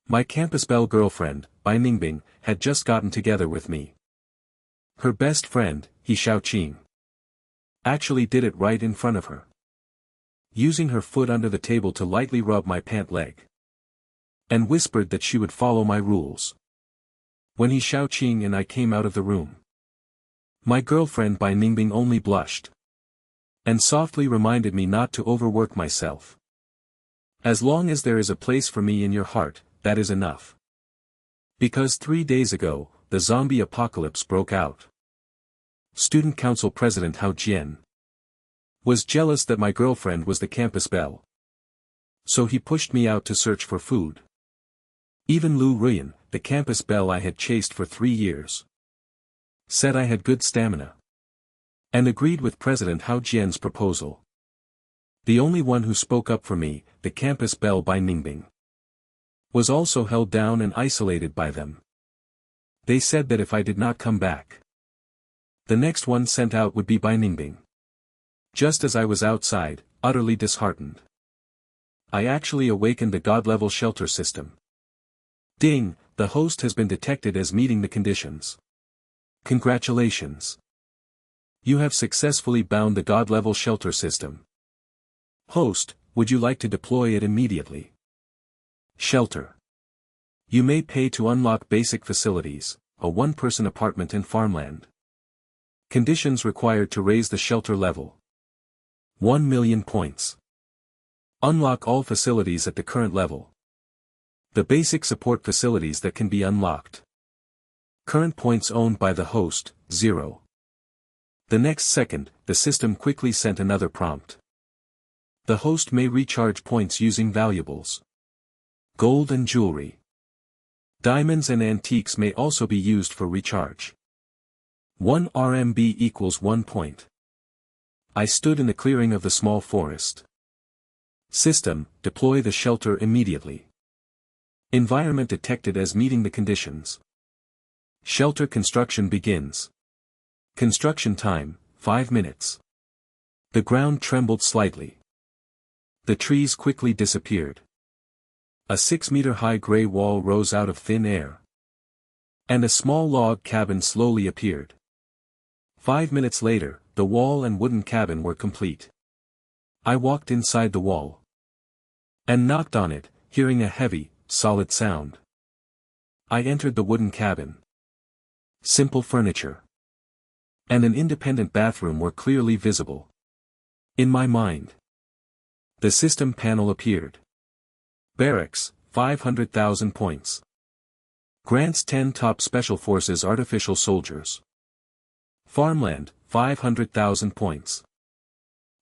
My campus belle girlfriend, Bai Ningbing, had just gotten together with me. Her best friend, He Xiaoqing, actually did it right in front of her, using her foot under the table to lightly rub my pant leg, and whispered that she would follow my rules. When He Xiaoqing and I came out of the room, my girlfriend Bai Ningbing only blushed, and softly reminded me not to overwork myself. As long as there is a place for me in your heart, that is enough. Because 3 days ago, the zombie apocalypse broke out. Student Council President Hao Jian was jealous that my girlfriend was the campus belle, so he pushed me out to search for food. Even Lu Ruyan, the campus belle I had chased for 3 years, said I had good stamina, and agreed with President Hao Jian's proposal. The only one who spoke up for me, the campus belle Bai Ningbing, was also held down and isolated by them. They said that if I did not come back, the next one sent out would be Bai Ningbing. Just as I was outside, utterly disheartened, I actually awakened the God-level shelter system. Ding, the host has been detected as meeting the conditions. Congratulations. You have successfully bound the God-level shelter system. Host, would you like to deploy it immediately? Shelter. You may pay to unlock basic facilities, a one-person apartment and farmland. Conditions required to raise the shelter level. 1 million points. Unlock all facilities at the current level. The basic support facilities that can be unlocked. Current points owned by the host, 0. The next second, the system quickly sent another prompt. The host may recharge points using valuables. Gold and jewelry. Diamonds and antiques may also be used for recharge. 1 RMB equals 1 point. I stood in the clearing of the small forest. System, deploy the shelter immediately. Environment detected as meeting the conditions. Shelter construction begins. Construction time, 5 minutes. The ground trembled slightly. The trees quickly disappeared. A 6-meter-high gray wall rose out of thin air, and a small log cabin slowly appeared. 5 minutes later, the wall and wooden cabin were complete. I walked inside the wall and knocked on it, hearing a heavy, solid sound. I entered the wooden cabin. Simple furniture and an independent bathroom were clearly visible. In my mind, the system panel appeared. Barracks, 500,000 points. Grants 10 top special forces artificial soldiers. Farmland, 500,000 points.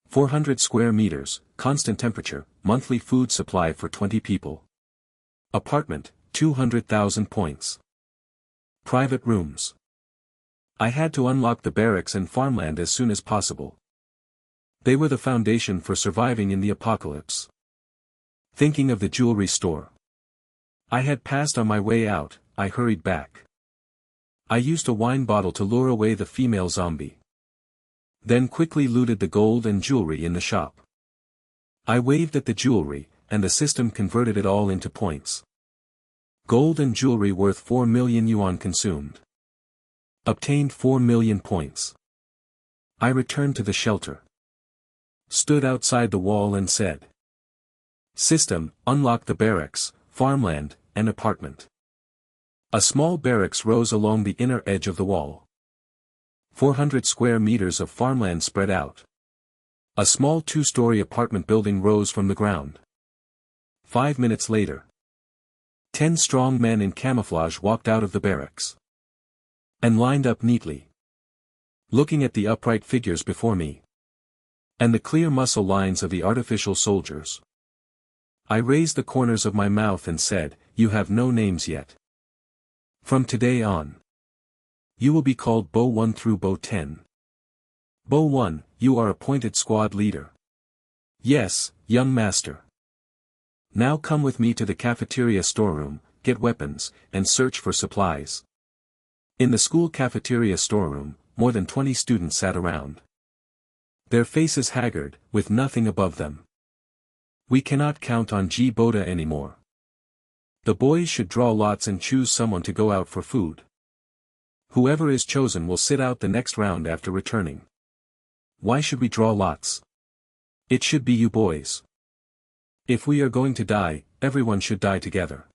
400 square meters, constant temperature, monthly food supply for 20 people. Apartment, 200,000 points. Private rooms. I had to unlock the barracks and farmland as soon as possible. They were the foundation for surviving in the apocalypse. Thinking of the jewelry store I had passed on my way out, I hurried back. I used a wine bottle to lure away the female zombie, then quickly looted the gold and jewelry in the shop. I waved at the jewelry, and the system converted it all into points. Gold and jewelry worth 4 million yuan consumed. Obtained 4 million points. I returned to the shelter. Stood outside the wall and said, System, unlock the barracks, farmland, and apartment. A small barracks rose along the inner edge of the wall. 400 square meters of farmland spread out. A small 2-story apartment building rose from the ground. 5 minutes later, 10 strong men in camouflage walked out of the barracks and lined up neatly, looking at the upright figures before me and the clear muscle lines of the artificial soldiers. I raised the corners of my mouth and said, You have no names yet. From today on, you will be called Bo 1 through Bo 10. Bo 1, you are appointed squad leader. Yes, young master. Now come with me to the cafeteria storeroom, get weapons, and search for supplies. In the school cafeteria storeroom, more than 20 students sat around. Their faces haggard, with nothing above them. We cannot count on Boda anymore. The boys should draw lots and choose someone to go out for food. Whoever is chosen will sit out the next round after returning. Why should we draw lots? It should be you boys. If we are going to die, everyone should die together.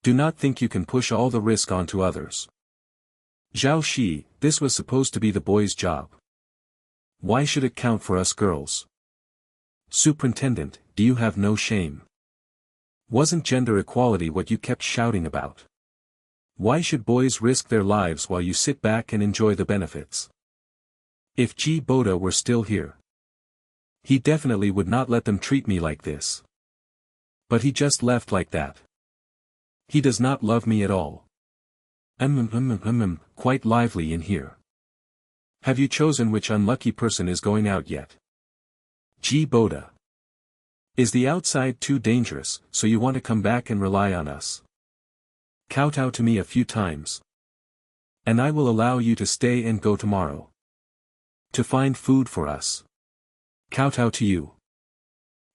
Do not think you can push all the risk onto others. Zhao Shi, this was supposed to be the boys' job. Why should it count for us girls? Superintendent, do you have no shame? Wasn't gender equality what you kept shouting about? Why should boys risk their lives while you sit back and enjoy the benefits? If G. Boda were still here, he definitely would not let them treat me like this. But he just left like that. He does not love me at all. Quite lively in here. Have you chosen which unlucky person is going out yet? G. Boda. Is the outside too dangerous, so you want to come back and rely on us? Kowtow to me a few times. And I will allow you to stay and go tomorrow. To find food for us. Kowtow to you.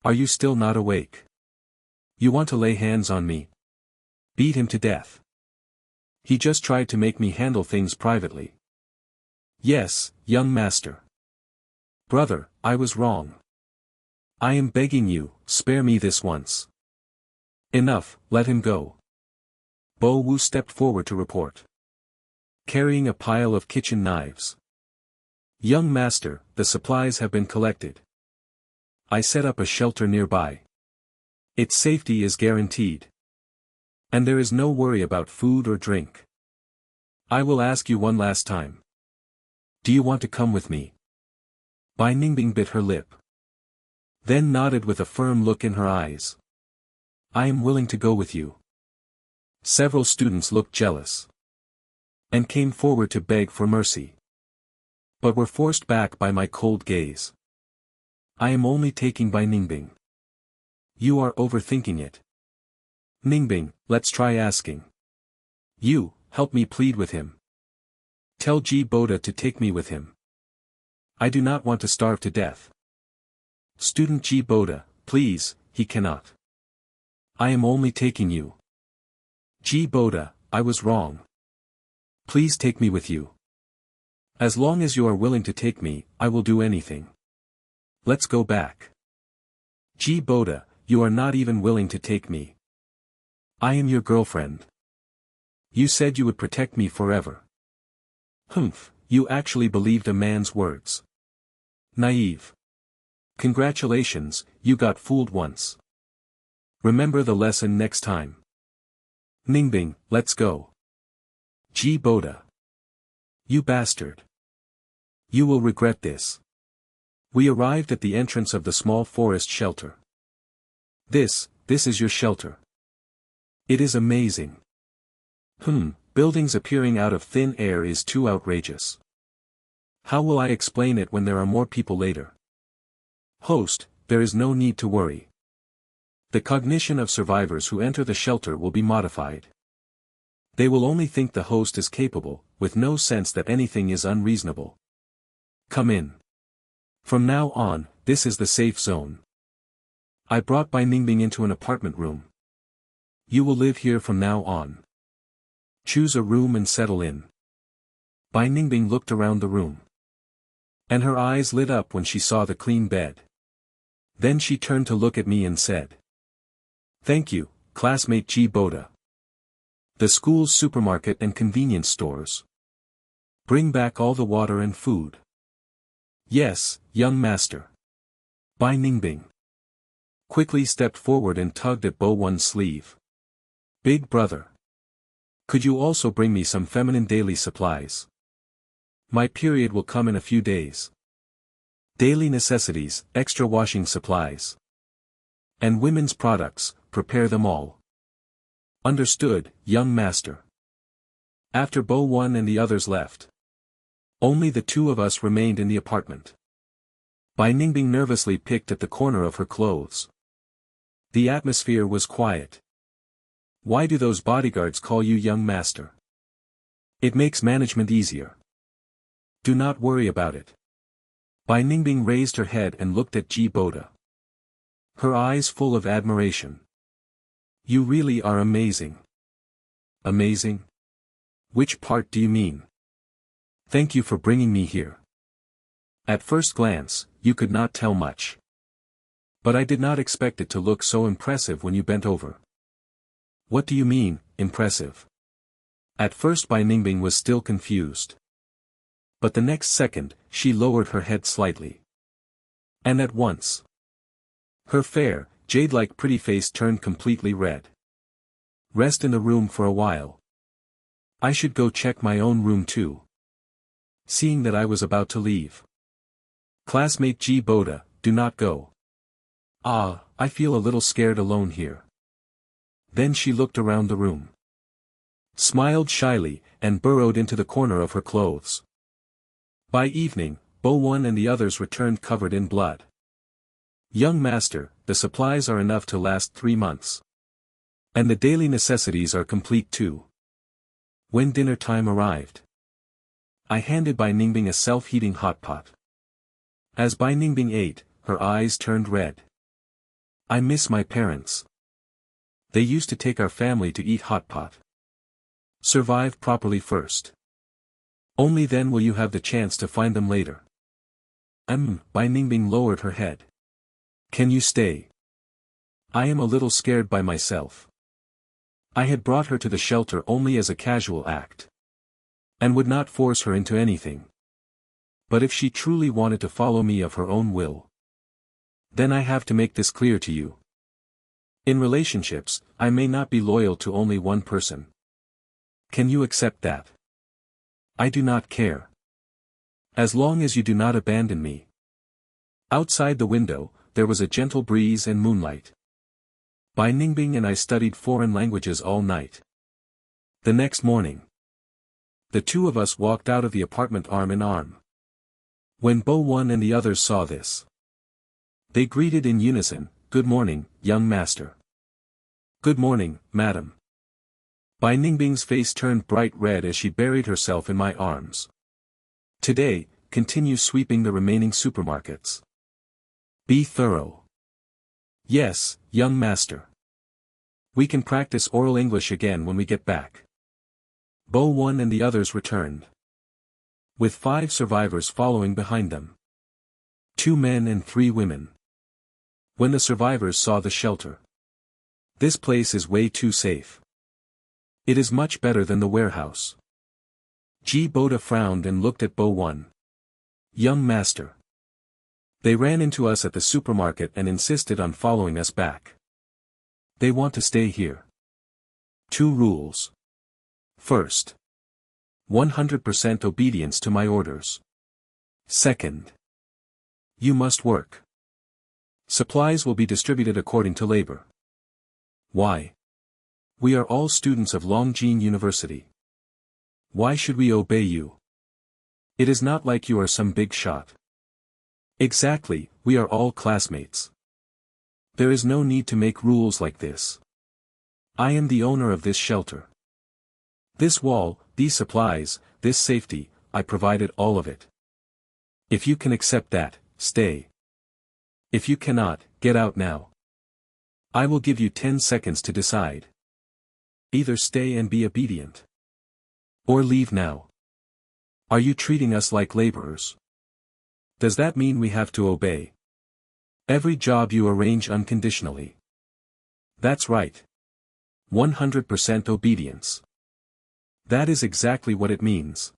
Are you still not awake? You want to lay hands on me? Beat him to death. He just tried to make me handle things privately. Yes, young master. Brother, I was wrong. I am begging you, spare me this once. Enough, let him go. Bo Wu stepped forward to report. Carrying a pile of kitchen knives. Young master, the supplies have been collected. I set up a shelter nearby. Its safety is guaranteed. And there is no worry about food or drink. I will ask you one last time. Do you want to come with me? Bai Ningbing bit her lip. Then nodded with a firm look in her eyes. I am willing to go with you. Several students looked jealous. And came forward to beg for mercy. But were forced back by my cold gaze. I am only taking Bai Ningbing. You are overthinking it. Ningbing, let's try asking. You, help me plead with him. Tell G. Boda to take me with him. I do not want to starve to death. Student G. Boda, please, he cannot. I am only taking you. G. Boda, I was wrong. Please take me with you. As long as you are willing to take me, I will do anything. Let's go back. G. Boda, you are not even willing to take me. I am your girlfriend. You said you would protect me forever. Humph, you actually believed a man's words. Naive. Congratulations, you got fooled once. Remember the lesson next time. Ningbing, let's go. G. Boda. You bastard. You will regret this. We arrived at the entrance of the small forest shelter. This is your shelter. It is amazing. Buildings appearing out of thin air is too outrageous. How will I explain it when there are more people later? Host, there is no need to worry. The cognition of survivors who enter the shelter will be modified. They will only think the host is capable, with no sense that anything is unreasonable. Come in. From now on, this is the safe zone. I brought Bai Ningbing into an apartment room. You will live here from now on. Choose a room and settle in. Bai Ningbing looked around the room. And her eyes lit up when she saw the clean bed. Then she turned to look at me and said. Thank you, classmate G. Boda. The school's supermarket and convenience stores. Bring back all the water and food. Yes, young master. Bai Ningbing quickly stepped forward and tugged at Bo One's sleeve. Big brother. Could you also bring me some feminine daily supplies? My period will come in a few days. Daily necessities, extra washing supplies. And women's products, prepare them all. Understood, young master. After Bo One and the others left, only the two of us remained in the apartment. Bai Ningbing nervously picked at the corner of her clothes. The atmosphere was quiet. Why do those bodyguards call you young master? It makes management easier. Do not worry about it. Bai Ningbing raised her head and looked at G. Boda. Her eyes full of admiration. You really are amazing. Amazing? Which part do you mean? Thank you for bringing me here. At first glance, you could not tell much. But I did not expect it to look so impressive when you bent over. What do you mean, impressive? At first Bai Ningbing was still confused. But the next second, she lowered her head slightly. And at once, her fair, jade-like pretty face turned completely red. Rest in the room for a while. I should go check my own room too. Seeing that I was about to leave. Classmate G. Boda, do not go. Ah, I feel a little scared alone here. Then she looked around the room. Smiled shyly, and burrowed into the corner of her clothes. By evening, Bo-Won and the others returned covered in blood. Young master, the supplies are enough to last 3 months. And the daily necessities are complete too. When dinner time arrived, I handed Bai Ningbing a self-heating hot pot. As Bai Ningbing ate, her eyes turned red. I miss my parents. They used to take our family to eat hot pot. Survive properly first. Only then will you have the chance to find them later. Bai Ningbing lowered her head. Can you stay? I am a little scared by myself. I had brought her to the shelter only as a casual act. And would not force her into anything. But if she truly wanted to follow me of her own will, then I have to make this clear to you. In relationships, I may not be loyal to only one person. Can you accept that? I do not care. As long as you do not abandon me. Outside the window, there was a gentle breeze and moonlight. Bai Ningbing and I studied foreign languages all night. The next morning, the two of us walked out of the apartment arm in arm. When Bo-Won and the others saw this, they greeted in unison, "Good morning, young master." "Good morning, madam." Bai Ningbing's face turned bright red as she buried herself in my arms. Today, continue sweeping the remaining supermarkets. Be thorough. Yes, young master. We can practice oral English again when we get back. Bo-Won and the others returned, with 5 survivors following behind them. 2 men and 3 women. When the survivors saw the shelter, this place is way too safe. It is much better than the warehouse. G. Boda frowned and looked at Bo-Won. Young master. They ran into us at the supermarket and insisted on following us back. They want to stay here. 2 rules. First, 100% obedience to my orders. Second, you must work. Supplies will be distributed according to labor. Why? We are all students of Longjing University. Why should we obey you? It is not like you are some big shot. Exactly, we are all classmates. There is no need to make rules like this. I am the owner of this shelter. This wall, these supplies, this safety, I provided all of it. If you can accept that, stay. If you cannot, get out now. I will give you 10 seconds to decide. Either stay and be obedient, or leave now. Are you treating us like laborers? Does that mean we have to obey every job you arrange unconditionally? That's right. 100% obedience. That is exactly what it means.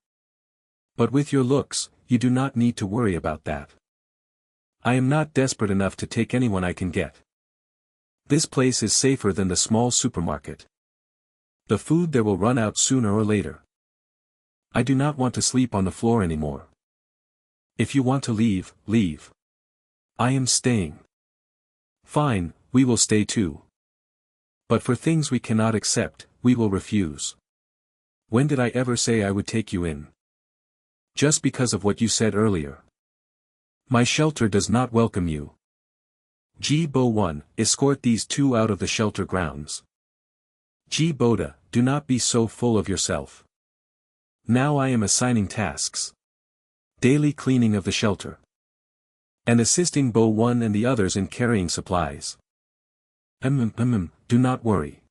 But with your looks, you do not need to worry about that. I am not desperate enough to take anyone I can get. This place is safer than the small supermarket. The food there will run out sooner or later. I do not want to sleep on the floor anymore. If you want to leave, leave. I am staying. Fine, we will stay too. But for things we cannot accept, we will refuse. When did I ever say I would take you in? Just because of what you said earlier. My shelter does not welcome you. G. Bo-Won, escort these 2 out of the shelter grounds. G. Boda, do not be so full of yourself. Now I am assigning tasks. Daily cleaning of the shelter. And assisting Bo-Won and the others in carrying supplies. Do not worry.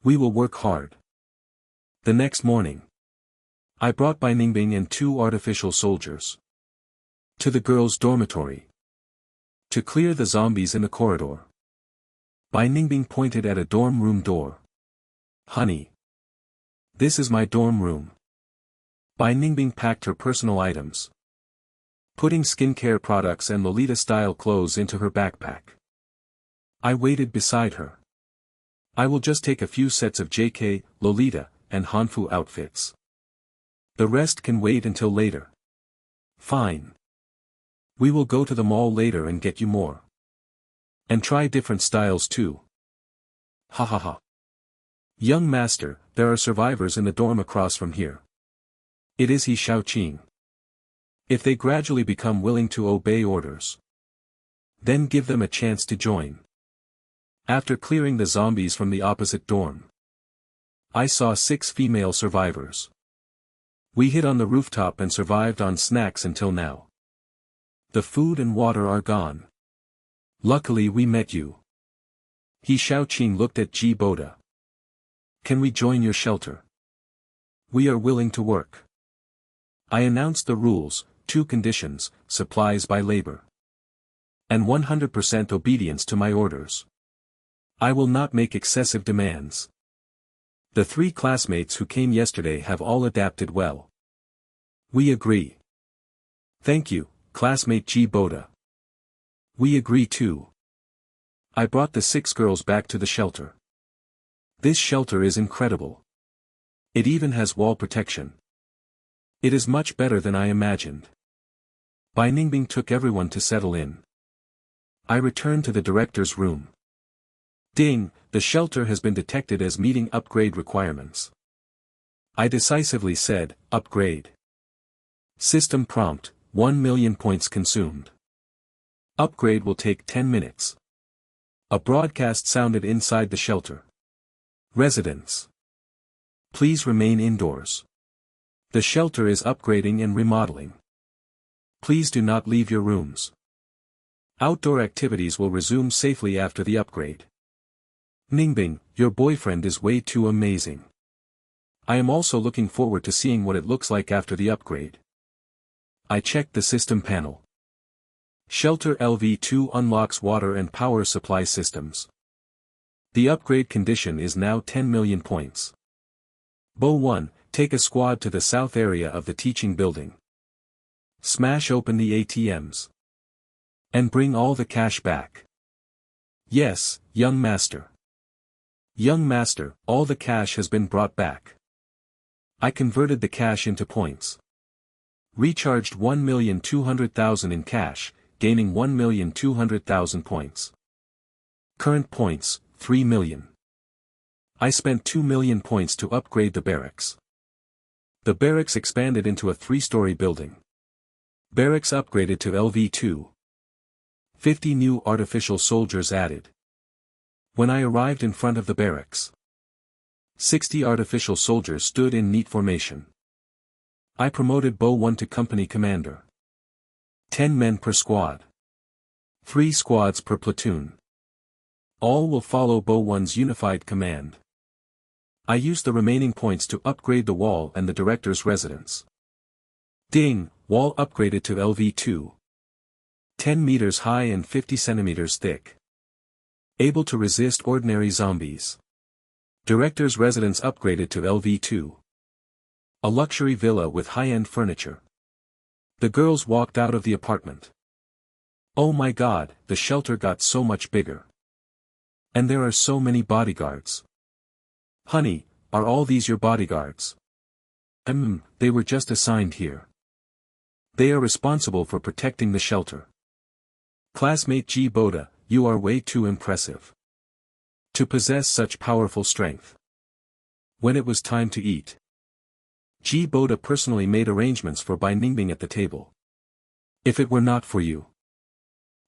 We will work hard. The next morning, I brought Bai Ningbing and 2 artificial soldiers to the girls' dormitory to clear the zombies in the corridor. Bai Ningbing pointed at a dorm room door. Honey, this is my dorm room. Bai Ningbing packed her personal items, putting skincare products and Lolita-style clothes into her backpack. I waited beside her. I will just take a few sets of JK, Lolita, and Hanfu outfits. The rest can wait until later. Fine. We will go to the mall later and get you more. And try different styles too. Ha ha ha. Young master, there are survivors in the dorm across from here. It is he Xiaoqing. If they gradually become willing to obey orders, then give them a chance to join. After clearing the zombies from the opposite dorm, I saw 6 female survivors. We hid on the rooftop and survived on snacks until now. The food and water are gone. Luckily we met you. He Xiaoqing looked at Ji Boda. Can we join your shelter? We are willing to work. I announced the rules, 2 conditions, supplies by labor, and 100% obedience to my orders. I will not make excessive demands. The 3 classmates who came yesterday have all adapted well. We agree. Thank you, classmate Ji Boda. We agree too. I brought the 6 girls back to the shelter. This shelter is incredible. It even has wall protection. It is much better than I imagined. Bai Ningbing took everyone to settle in. I returned to the director's room. Ding, the shelter has been detected as meeting upgrade requirements. I decisively said, upgrade. System prompt, 1 million points consumed. Upgrade will take 10 minutes. A broadcast sounded inside the shelter. Residents, please remain indoors. The shelter is upgrading and remodeling. Please do not leave your rooms. Outdoor activities will resume safely after the upgrade. Ningbing, your boyfriend is way too amazing. I am also looking forward to seeing what it looks like after the upgrade. I checked the system panel. Shelter LV2 unlocks water and power supply systems. The upgrade condition is now 10 million points. Bo 1, take a squad to the south area of the teaching building. Smash open the ATMs. And bring all the cash back. Yes, young master. Young master, all the cash has been brought back. I converted the cash into points. Recharged 1,200,000 in cash, gaining 1,200,000 points. Current points, 3 million. I spent 2 million points to upgrade the barracks. The barracks expanded into a 3-story building. Barracks upgraded to LV2. 50 new artificial soldiers added. When I arrived in front of the barracks, 60 artificial soldiers stood in neat formation. I promoted Bo 1 to company commander. 10 men per squad. 3 squads per platoon. All will follow Bo 1's unified command. I used the remaining points to upgrade the wall and the director's residence. Ding, wall upgraded to LV2. 10 meters high and 50 centimeters thick. Able to resist ordinary zombies. Director's residence upgraded to LV2. A luxury villa with high-end furniture. The girls walked out of the apartment. Oh my god, the shelter got so much bigger. And there are so many bodyguards. Honey, are all these your bodyguards? They were just assigned here. They are responsible for protecting the shelter. Classmate Ji Boda, you are way too impressive to possess such powerful strength. When it was time to eat, Ji Boda personally made arrangements for Bai Ningbing at the table. If it were not for you,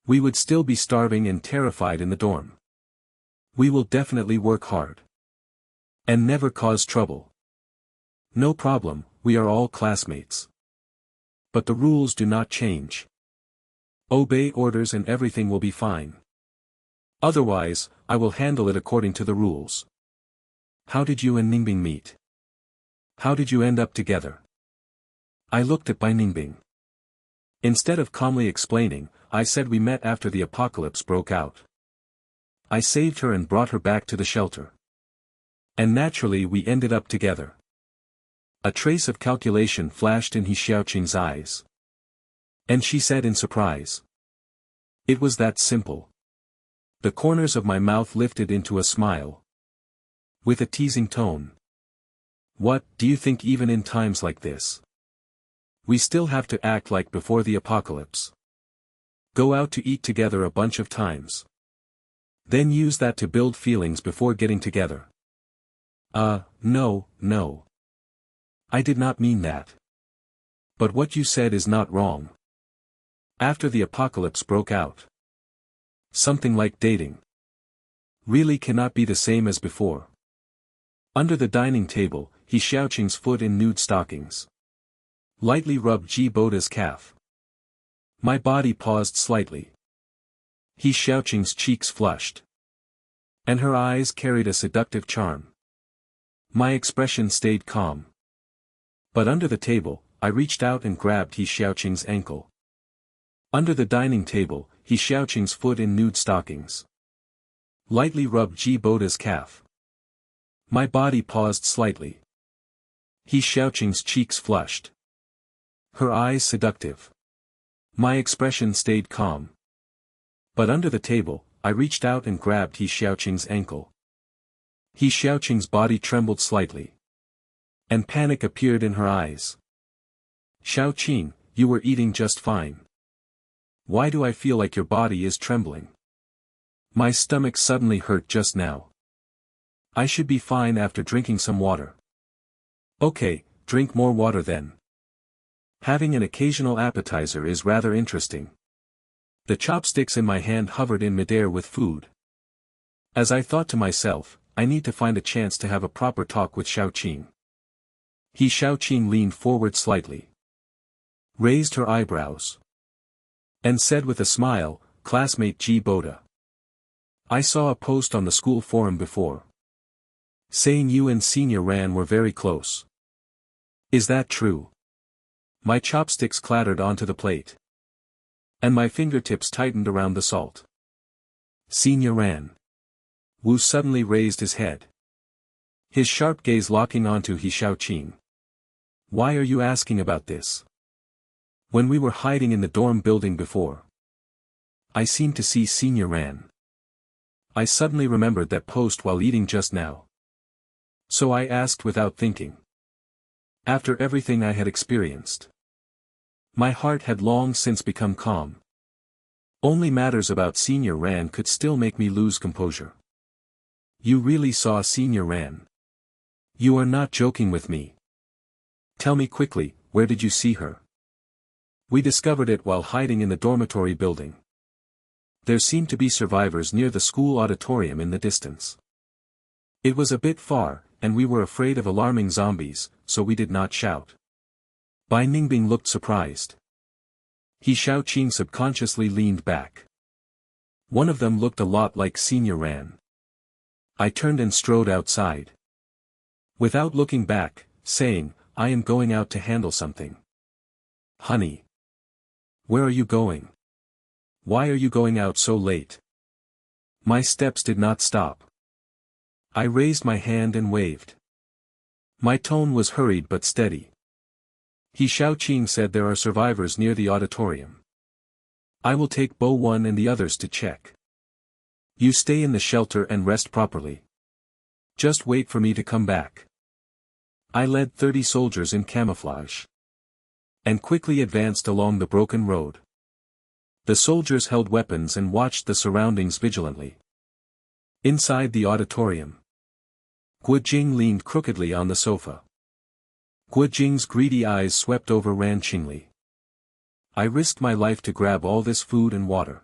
we would still be starving and terrified in the dorm. We will definitely work hard. And never cause trouble. No problem, we are all classmates. But the rules do not change. Obey orders and everything will be fine. Otherwise, I will handle it according to the rules. How did you and Ningbing meet? How did you end up together? I looked at Bai Ningbing. Instead of calmly explaining, I said we met after the apocalypse broke out. I saved her and brought her back to the shelter. And naturally we ended up together. A trace of calculation flashed in He Xiaoqing's eyes. And she said in surprise. It was that simple. The corners of my mouth lifted into a smile. With a teasing tone. What, do you think even in times like this? We still have to act like before the apocalypse. Go out to eat together a bunch of times. Then use that to build feelings before getting together. No. I did not mean that. But what you said is not wrong. After the apocalypse broke out. Something like dating. Really cannot be the same as before. Under the dining table, He Xiaoqing's foot in nude stockings. Lightly rubbed Ji Boda's calf. My body paused slightly. He Xiaoqing's cheeks flushed. And her eyes carried a seductive charm. My expression stayed calm. But under the table, I reached out and grabbed He Xiaoqing's ankle. Under the dining table, He Xiaoqing's foot in nude stockings. Lightly rubbed Ji Boda's calf. My body paused slightly. He Xiaoqing's cheeks flushed. Her eyes seductive. My expression stayed calm. But under the table, I reached out and grabbed He Xiaoqing's ankle. He Xiaoqing's body trembled slightly. And panic appeared in her eyes. Xiaoqing, you were eating just fine. Why do I feel like your body is trembling? My stomach suddenly hurt just now. I should be fine after drinking some water. Okay, drink more water then. Having an occasional appetizer is rather interesting. The chopsticks in my hand hovered in midair with food. As I thought to myself, I need to find a chance to have a proper talk with Xiaoqing. He Xiaoqing leaned forward slightly. Raised her eyebrows. And said with a smile, classmate Ji Boda. I saw a post on the school forum before. Saying you and Senior Ran were very close. Is that true? My chopsticks clattered onto the plate. And my fingertips tightened around the salt. Senior Ran. Wu suddenly raised his head. His sharp gaze locking onto He Xiaoqing. Why are you asking about this? When we were hiding in the dorm building before. I seemed to see Senior Ran. I suddenly remembered that post while eating just now. So I asked without thinking. After everything I had experienced. My heart had long since become calm. Only matters about Senior Ran could still make me lose composure. You really saw Senior Ran? You are not joking with me. Tell me quickly, where did you see her? We discovered it while hiding in the dormitory building. There seemed to be survivors near the school auditorium in the distance. It was a bit far, and we were afraid of alarming zombies, so we did not shout. Bai Ningbing looked surprised. He Xiaoqing subconsciously leaned back. One of them looked a lot like Senior Ran. I turned and strode outside. Without looking back, saying, I am going out to handle something. Honey. Where are you going? Why are you going out so late? My steps did not stop. I raised my hand and waved. My tone was hurried but steady. He Xiaoqing said there are survivors near the auditorium. I will take Bo 1 and the others to check. You stay in the shelter and rest properly. Just wait for me to come back. I led 30 soldiers in camouflage. And quickly advanced along the broken road. The soldiers held weapons and watched the surroundings vigilantly. Inside the auditorium. Guo Jing leaned crookedly on the sofa. Guo Jing's greedy eyes swept over Ran Qingli. I risked my life to grab all this food and water.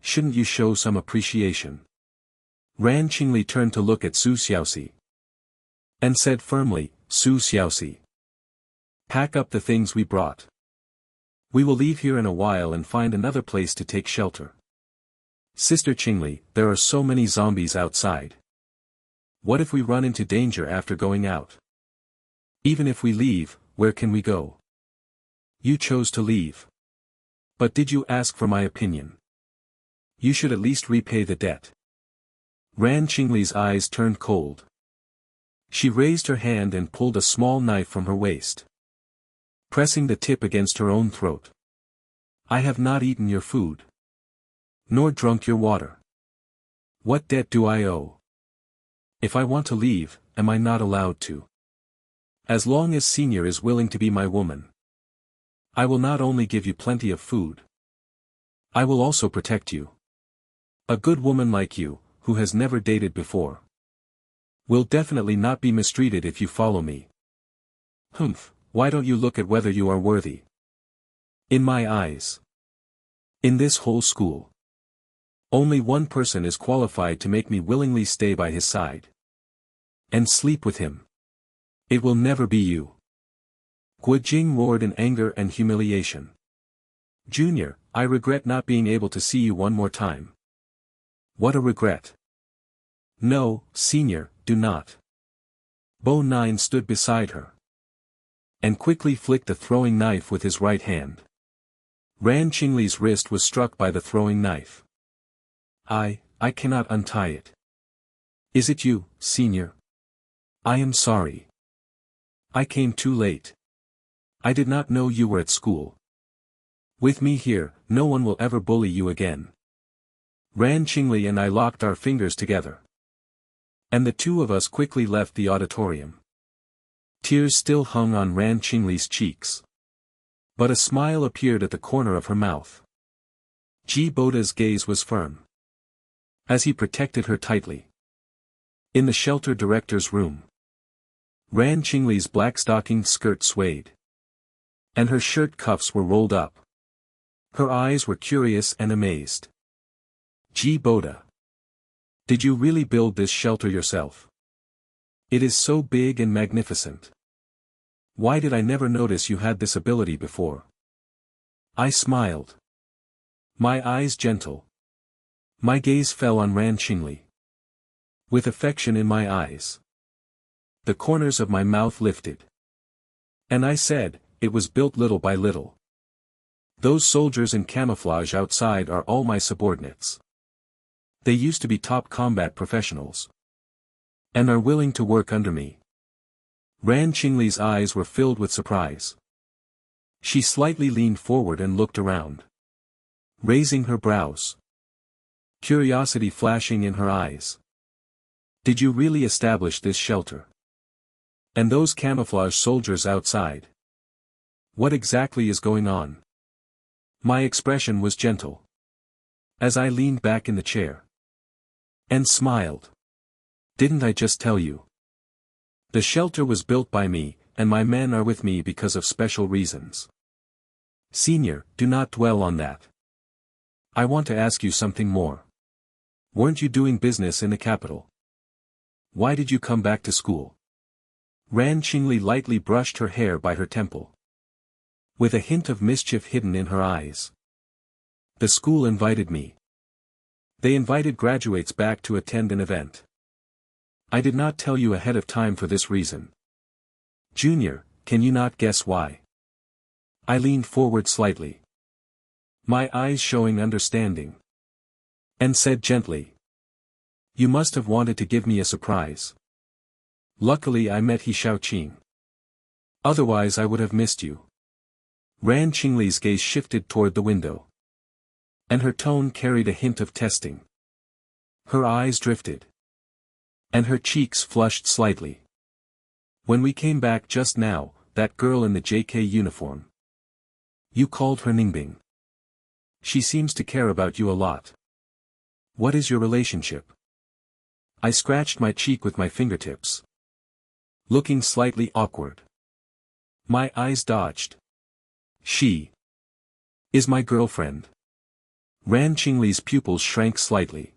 Shouldn't you show some appreciation? Ran Qingli turned to look at Su Xiaoxi. And said firmly, Su Xiaoxi. Pack up the things we brought. We will leave here in a while and find another place to take shelter. Sister Qingli, there are so many zombies outside. What if we run into danger after going out? Even if we leave, where can we go? You chose to leave. But did you ask for my opinion? You should at least repay the debt. Ran Qingli's eyes turned cold. She raised her hand and pulled a small knife from her waist, pressing the tip against her own throat. I have not eaten your food, nor drunk your water. What debt do I owe? If I want to leave, am I not allowed to? As long as Senior is willing to be my woman, I will not only give you plenty of food, I will also protect you. A good woman like you, who has never dated before, will definitely not be mistreated if you follow me. Humph, why don't you look at whether you are worthy? In my eyes, in this whole school, only one person is qualified to make me willingly stay by his side and sleep with him. It will never be you. Guo Jing roared in anger and humiliation. Junior, I regret not being able to see you one more time. What a regret. No, Senior, do not. Bo Nine stood beside her and quickly flicked the throwing knife with his right hand. Ran Qingli's wrist was struck by the throwing knife. I cannot untie it. Is it you, Senior? I am sorry. I came too late. I did not know you were at school. With me here, no one will ever bully you again. Ran Qingli and I locked our fingers together, and the two of us quickly left the auditorium. Tears still hung on Ran Qingli's cheeks, but a smile appeared at the corner of her mouth. Ji Boda's gaze was firm, as he protected her tightly. In the shelter director's room, Ran Qingli's black stockinged skirt swayed, and her shirt cuffs were rolled up. Her eyes were curious and amazed. Ji Boda, did you really build this shelter yourself? It is so big and magnificent. Why did I never notice you had this ability before? I smiled, my eyes gentle. My gaze fell on Ran Qingli. With affection in my eyes, the corners of my mouth lifted, and I said, it was built little by little. Those soldiers in camouflage outside are all my subordinates. They used to be top combat professionals, and are willing to work under me. Ran Qingli's eyes were filled with surprise. She slightly leaned forward and looked around, raising her brows, curiosity flashing in her eyes. Did you really establish this shelter? And those camouflage soldiers outside? What exactly is going on? My expression was gentle, as I leaned back in the chair and smiled. Didn't I just tell you? The shelter was built by me, and my men are with me because of special reasons. Senior, do not dwell on that. I want to ask you something more. Weren't you doing business in the capital? Why did you come back to school? Ran Qingli lightly brushed her hair by her temple, with a hint of mischief hidden in her eyes. The school invited me. They invited graduates back to attend an event. I did not tell you ahead of time for this reason. Junior, can you not guess why? I leaned forward slightly, my eyes showing understanding, and said gently, you must have wanted to give me a surprise. Luckily I met He Xiaoqing. Otherwise I would have missed you. Ran Qingli's gaze shifted toward the window, and her tone carried a hint of testing. Her eyes drifted, and her cheeks flushed slightly. When we came back just now, that girl in the JK uniform. You called her Ningbing. She seems to care about you a lot. What is your relationship? I scratched my cheek with my fingertips, looking slightly awkward. My eyes dodged. She is my girlfriend. Ran Qingli's pupils shrank slightly,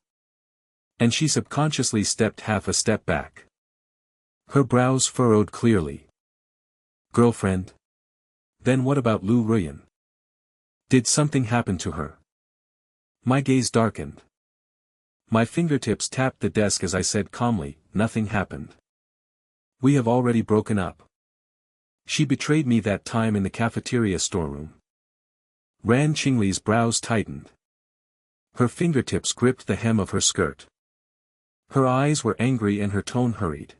and she subconsciously stepped half a step back. Her brows furrowed clearly. Girlfriend? Then what about Lu Ruyan? Did something happen to her? My gaze darkened. My fingertips tapped the desk as I said calmly, nothing happened. We have already broken up. She betrayed me that time in the cafeteria storeroom. Ran Qingli's brows tightened. Her fingertips gripped the hem of her skirt. Her eyes were angry and her tone hurried.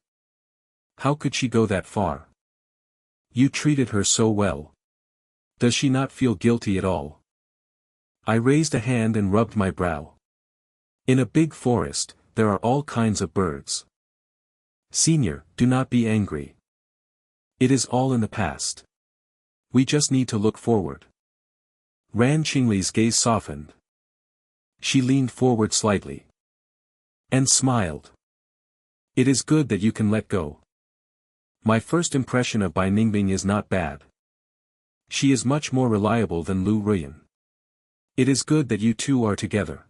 How could she go that far? You treated her so well. Does she not feel guilty at all? I raised a hand and rubbed my brow. In a big forest, there are all kinds of birds. Senior, do not be angry. It is all in the past. We just need to look forward. Ran Qingli's gaze softened. She leaned forward slightly. And smiled. It is good that you can let go. My first impression of Bai Ningbing is not bad. She is much more reliable than Lu Ruyan. It is good that you two are together.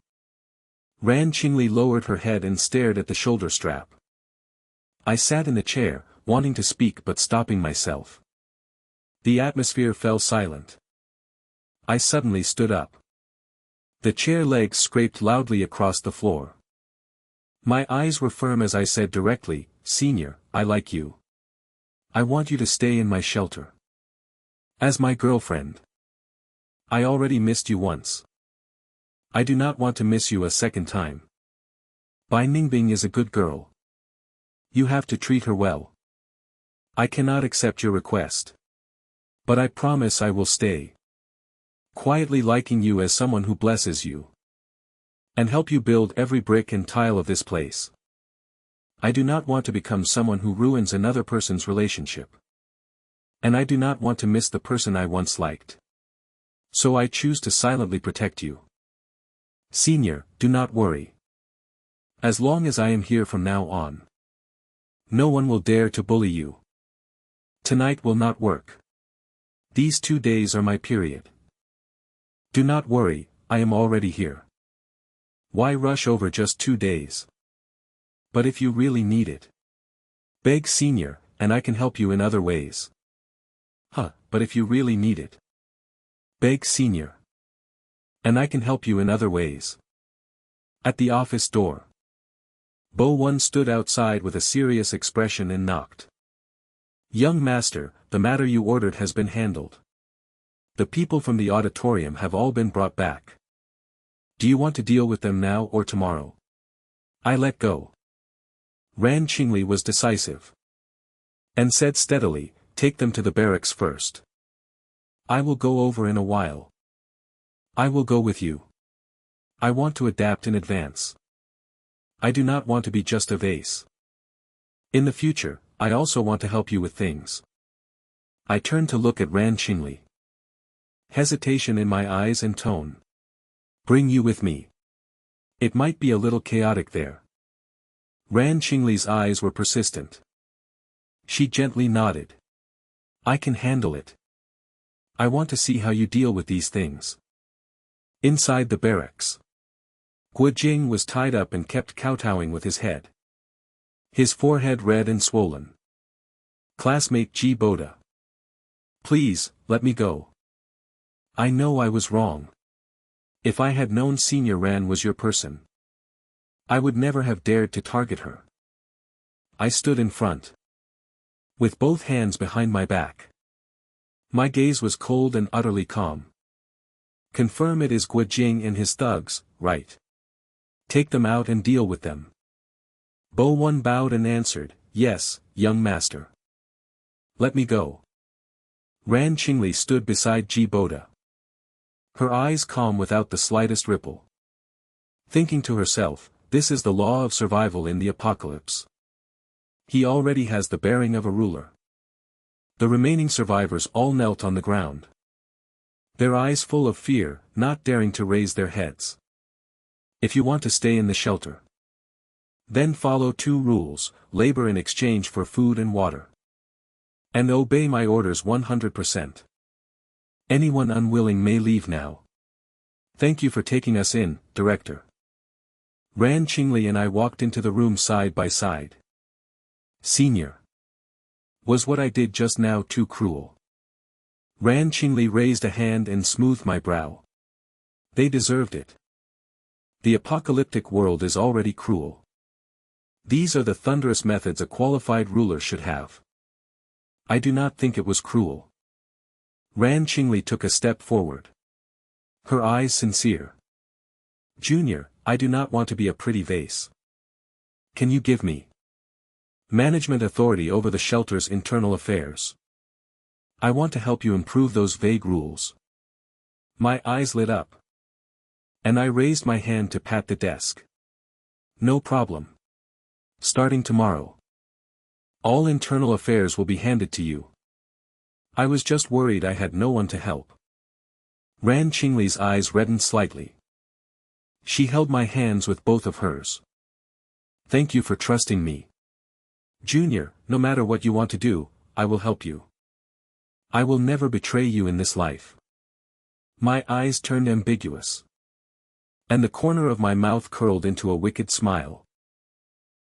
Ran Qingli lowered her head and stared at the shoulder strap. I sat in the chair, wanting to speak but stopping myself. The atmosphere fell silent. I suddenly stood up. The chair legs scraped loudly across the floor. My eyes were firm as I said directly, Senior, I like you. I want you to stay in my shelter. As my girlfriend. I already missed you once. I do not want to miss you a second time. Bai Ningbing is a good girl. You have to treat her well. I cannot accept your request. But I promise I will stay. Quietly liking you as someone who blesses you. And help you build every brick and tile of this place. I do not want to become someone who ruins another person's relationship. And I do not want to miss the person I once liked. So I choose to silently protect you. Senior, do not worry. As long as I am here from now on. No one will dare to bully you. Tonight will not work. These 2 days are my period. Do not worry, I am already here. Why rush over just 2 days? But if you really need it. Beg Senior, and I can help you in other ways. But if you really need it. Beg Senior. And I can help you in other ways. At the office door. Bo One stood outside with a serious expression and knocked. Young master, the matter you ordered has been handled. The people from the auditorium have all been brought back. Do you want to deal with them now or tomorrow? I let go. Ran Qingli was decisive. And said steadily, take them to the barracks first. I will go over in a while. I will go with you. I want to adapt in advance. I do not want to be just a vase. In the future, I also want to help you with things. I turned to look at Ran Qingli. Hesitation in my eyes and tone. Bring you with me. It might be a little chaotic there. Ran Qingli's eyes were persistent. She gently nodded. I can handle it. I want to see how you deal with these things. Inside the barracks. Guo Jing was tied up and kept kowtowing with his head. His forehead red and swollen. Classmate G. Boda. Please, let me go. I know I was wrong. If I had known Senior Ran was your person, I would never have dared to target her. I stood in front. With both hands behind my back. My gaze was cold and utterly calm. Confirm it is Guo Jing and his thugs, right? Take them out and deal with them. Bo One bowed and answered, yes, young master. Let me go. Ran Qingli stood beside Ji Boda. Her eyes calm without the slightest ripple. Thinking to herself, this is the law of survival in the apocalypse. He already has the bearing of a ruler. The remaining survivors all knelt on the ground. Their eyes full of fear, not daring to raise their heads. If you want to stay in the shelter, then follow 2 rules, labor in exchange for food and water. And obey my orders 100%. Anyone unwilling may leave now. Thank you for taking us in, Director. Ran Qingli and I walked into the room side by side. Senior. Was what I did just now too cruel? Ran Qingli raised a hand and smoothed my brow. They deserved it. The apocalyptic world is already cruel. These are the thunderous methods a qualified ruler should have. I do not think it was cruel. Ran Qingli took a step forward. Her eyes sincere. Junior, I do not want to be a pretty vase. Can you give me management authority over the shelter's internal affairs? I want to help you improve those vague rules. My eyes lit up. And I raised my hand to pat the desk. No problem. Starting tomorrow. All internal affairs will be handed to you. I was just worried I had no one to help. Ran Qingli's eyes reddened slightly. She held my hands with both of hers. Thank you for trusting me. Junior, no matter what you want to do, I will help you. I will never betray you in this life. My eyes turned ambiguous. And the corner of my mouth curled into a wicked smile.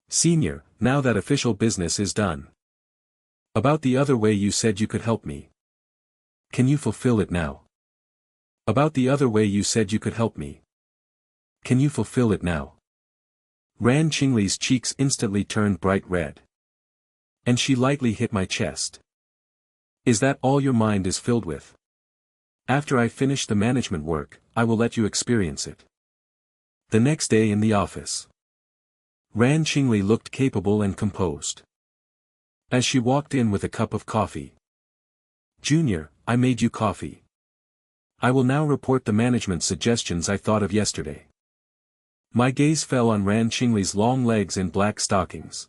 Senior, now that official business is done. About the other way you said you could help me. Can you fulfill it now? About the other way you said you could help me. Can you fulfill it now? Ran Qingli's cheeks instantly turned bright red. And she lightly hit my chest. Is that all your mind is filled with? After I finish the management work, I will let you experience it. The next day in the office. Ran Qingli looked capable and composed. As she walked in with a cup of coffee. Junior, I made you coffee. I will now report the management suggestions I thought of yesterday. My gaze fell on Ran Qingli's long legs in black stockings.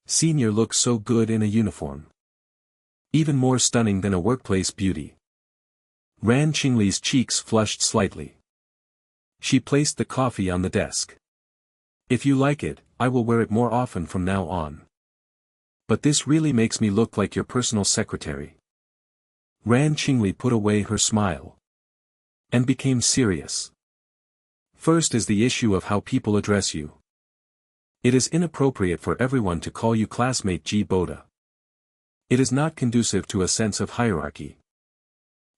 Senior looks so good in a uniform. Even more stunning than a workplace beauty. Ran Qingli's cheeks flushed slightly. She placed the coffee on the desk. If you like it, I will wear it more often from now on. But this really makes me look like your personal secretary. Ran Qingli put away her smile. And became serious. First is the issue of how people address you. It is inappropriate for everyone to call you classmate G. Boda. It is not conducive to a sense of hierarchy.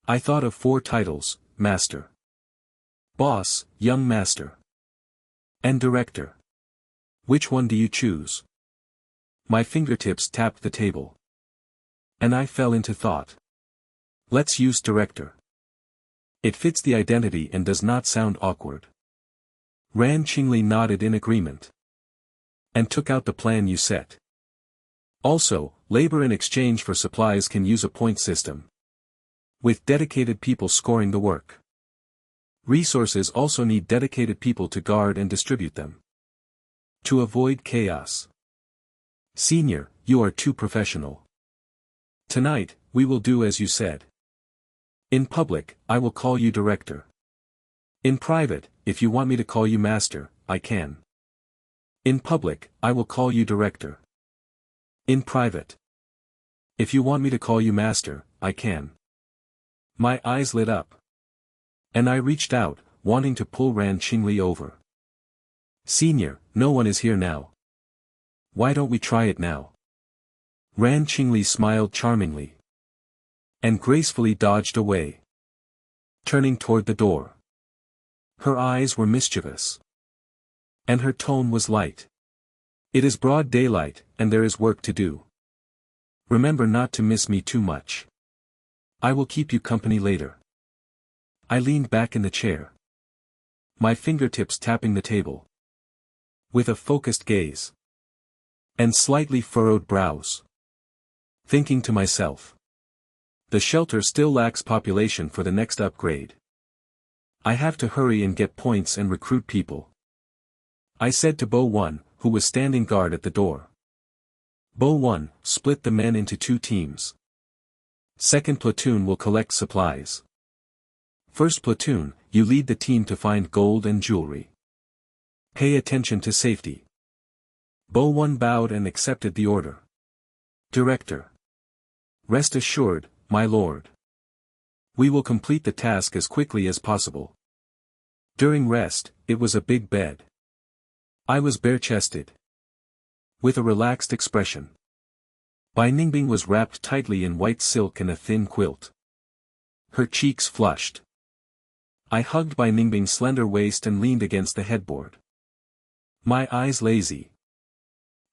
I thought of 4 titles: Master, Boss, Young Master, and Director. Which one do you choose? My fingertips tapped the table. And I fell into thought. Let's use Director. It fits the identity and does not sound awkward. Ran Qingli nodded in agreement. And took out the plan you set. Also, labor in exchange for supplies can use a point system. With dedicated people scoring the work. Resources also need dedicated people to guard and distribute them. To avoid chaos. Senior, you are too professional. Tonight, we will do as you said. In public, I will call you Director. In private, if you want me to call you Master, I can. In public, I will call you Director. In private. If you want me to call you Master, I can. My eyes lit up. And I reached out, wanting to pull Ran Qingli over. Senior, no one is here now. Why don't we try it now? Ran Qingli smiled charmingly. And gracefully dodged away. Turning toward the door. Her eyes were mischievous. And her tone was light. It is broad daylight, and there is work to do. Remember not to miss me too much. I will keep you company later. I leaned back in the chair. My fingertips tapping the table. With a focused gaze. And slightly furrowed brows. Thinking to myself. The shelter still lacks population for the next upgrade. I have to hurry and get points and recruit people. I said to Bo 1, who was standing guard at the door. Bo 1, split the men into 2 teams. Second platoon will collect supplies. First platoon, you lead the team to find gold and jewelry. Pay attention to safety. Bo 1 bowed and accepted the order. Director. Rest assured, my lord. We will complete the task as quickly as possible. During rest, it was a big bed. I was bare-chested. With a relaxed expression. Bai Ningbing was wrapped tightly in white silk and a thin quilt. Her cheeks flushed. I hugged Bai Ningbing's slender waist and leaned against the headboard. My eyes lazy.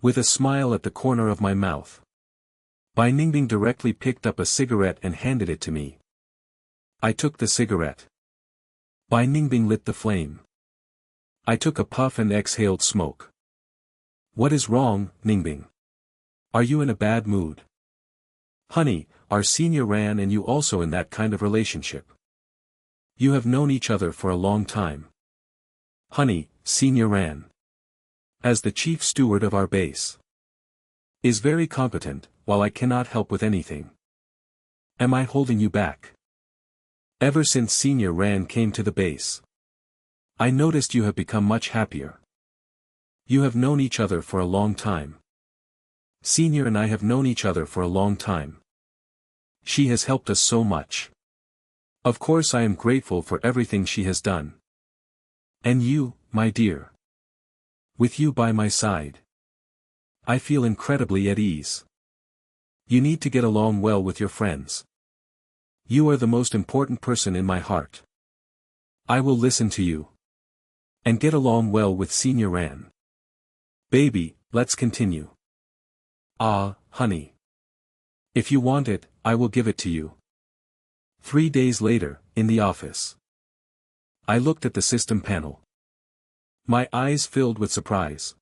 with a smile at the corner of my mouth. Bai Ningbing directly picked up a cigarette and handed it to me. I took the cigarette. Bai Ningbing lit the flame. I took a puff and exhaled smoke. What is wrong, Ningbing? Are you in a bad mood? Honey, our senior Ran and you also in that kind of relationship. You have known each other for a long time. Honey, senior Ran, as the chief steward of our base, is very competent, while I cannot help with anything. Am I holding you back? Ever since senior Ran came to the base, I noticed you have become much happier. You have known each other for a long time. Senior and I have known each other for a long time. She has helped us so much. Of course I am grateful for everything she has done. And you, my dear. With you by my side, I feel incredibly at ease. You need to get along well with your friends. You are the most important person in my heart. I will listen to you. And get along well with Senior Ran. Baby, let's continue. Ah, honey. If you want it, I will give it to you. 3 days later, in the office, I looked at the system panel. My eyes filled with surprise.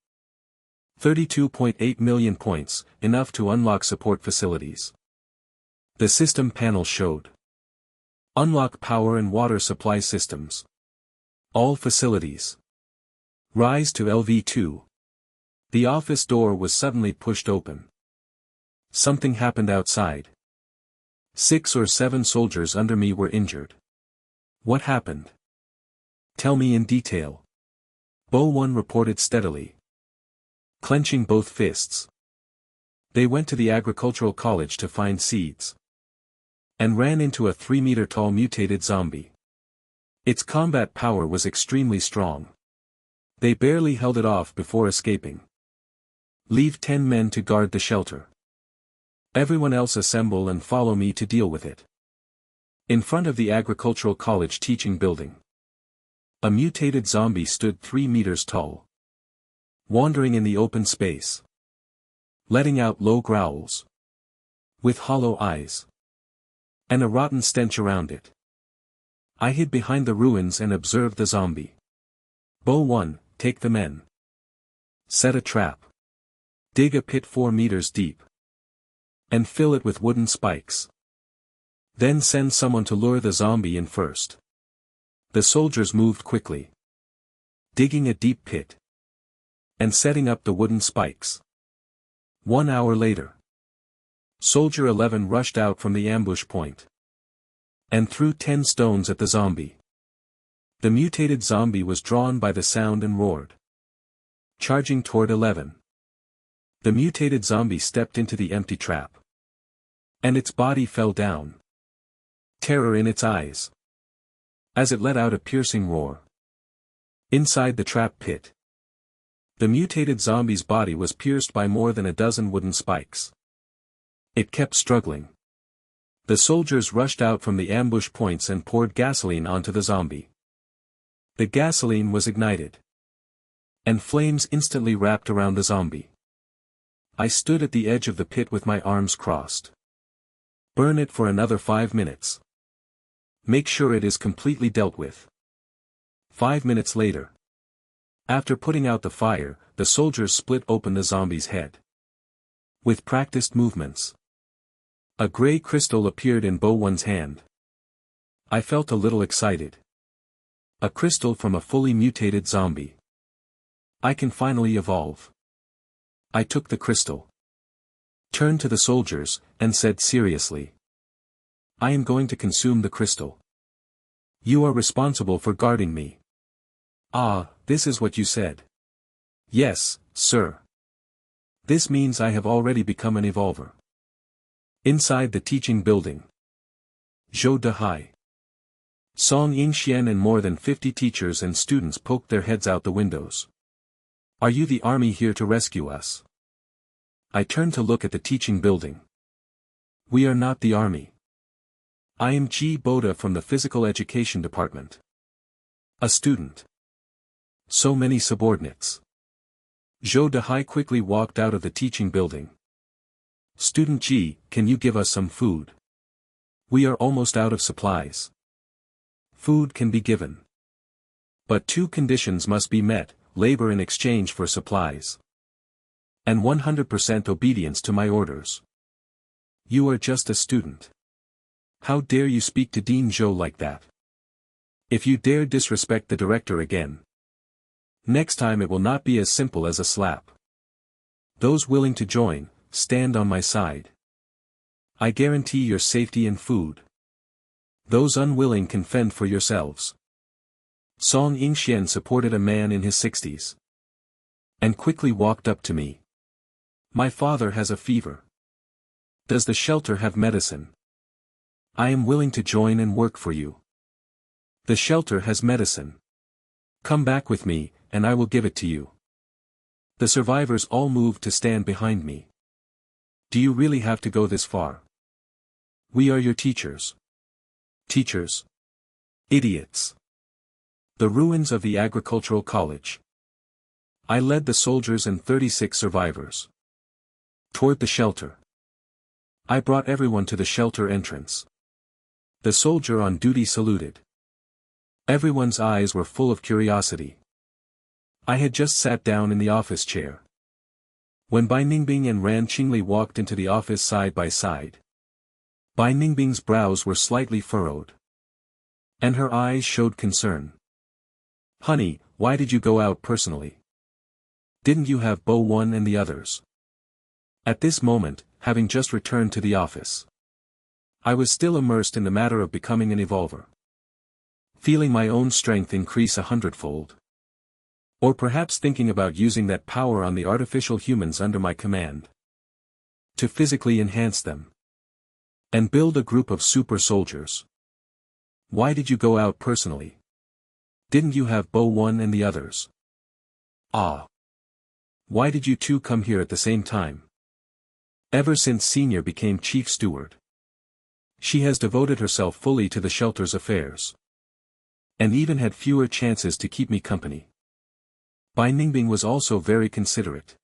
32.8 million points, enough to unlock support facilities. The system panel showed. Unlock power and water supply systems. All facilities. Rise to LV2. The office door was suddenly pushed open. Something happened outside. 6 or 7 soldiers under me were injured. What happened? Tell me in detail. Bo1 reported steadily, clenching both fists. They went to the agricultural college to find seeds, and ran into a 3-meter-tall mutated zombie. Its combat power was extremely strong. They barely held it off before escaping. Leave 10 men to guard the shelter. Everyone else assemble and follow me to deal with it. In front of the agricultural college teaching building, a mutated zombie stood 3 meters tall, wandering in the open space, letting out low growls, with hollow eyes, and a rotten stench around it. I hid behind the ruins and observed the zombie. Bo1, take the men. Set a trap. Dig a pit 4 meters deep. And fill it with wooden spikes. Then send someone to lure the zombie in first. The soldiers moved quickly, digging a deep pit, and setting up the wooden spikes. 1 hour later, Soldier 11 rushed out from the ambush point, and threw 10 stones at the zombie. The mutated zombie was drawn by the sound and roared, charging toward 11. The mutated zombie stepped into the empty trap, and its body fell down, terror in its eyes, as it let out a piercing roar. Inside the trap pit, the mutated zombie's body was pierced by more than a dozen wooden spikes. It kept struggling. The soldiers rushed out from the ambush points and poured gasoline onto the zombie. The gasoline was ignited, and flames instantly wrapped around the zombie. I stood at the edge of the pit with my arms crossed. Burn it for another 5 minutes. Make sure it is completely dealt with. 5 minutes later, after putting out the fire, the soldiers split open the zombie's head. With practiced movements, a gray crystal appeared in Bo1's hand. I felt a little excited. A crystal from a fully mutated zombie. I can finally evolve. I took the crystal, turned to the soldiers, and said seriously, I am going to consume the crystal. You are responsible for guarding me. Ah, this is what you said. Yes, sir. This means I have already become an evolver. Inside the teaching building, Zhou Dehai, Song Yingxian and more than 50 teachers and students poked their heads out the windows. Are you the army here to rescue us? I turned to look at the teaching building. We are not the army. I am Boda from the Physical Education Department. A student. So many subordinates. Zhou Dehai quickly walked out of the teaching building. Student Ji, can you give us some food? We are almost out of supplies. Food can be given. But two conditions must be met, labor in exchange for supplies. And 100% obedience to my orders. You are just a student. How dare you speak to Dean Zhou like that? If you dare disrespect the director again. Next time it will not be as simple as a slap. Those willing to join, stand on my side. I guarantee your safety and food. Those unwilling can fend for yourselves. Song Yingxian supported a man in his 60s. And quickly walked up to me. My father has a fever. Does the shelter have medicine? I am willing to join and work for you. The shelter has medicine. Come back with me, and I will give it to you. The survivors all moved to stand behind me. Do you really have to go this far? We are your teachers. Teachers? Idiots. The ruins of the agricultural college. I led the soldiers and 36 survivors toward the shelter. I brought everyone to the shelter entrance. The soldier on duty saluted. Everyone's eyes were full of curiosity. I had just sat down in the office chair. When Bai Ningbing and Ran Qingli walked into the office side by side. Bai Ningbing's brows were slightly furrowed. And her eyes showed concern. Honey, why did you go out personally? Didn't you have Bo One and the others? At this moment, having just returned to the office, I was still immersed in the matter of becoming an evolver. Feeling my own strength increase 100-fold. Or perhaps thinking about using that power on the artificial humans under my command. To physically enhance them. And build a group of super soldiers. Why did you go out personally? Didn't you have Bo One and the others? Ah. Why did you two come here at the same time? Ever since Senior became chief steward. She has devoted herself fully to the shelter's affairs. And even had fewer chances to keep me company. Bai Ningbing was also very considerate.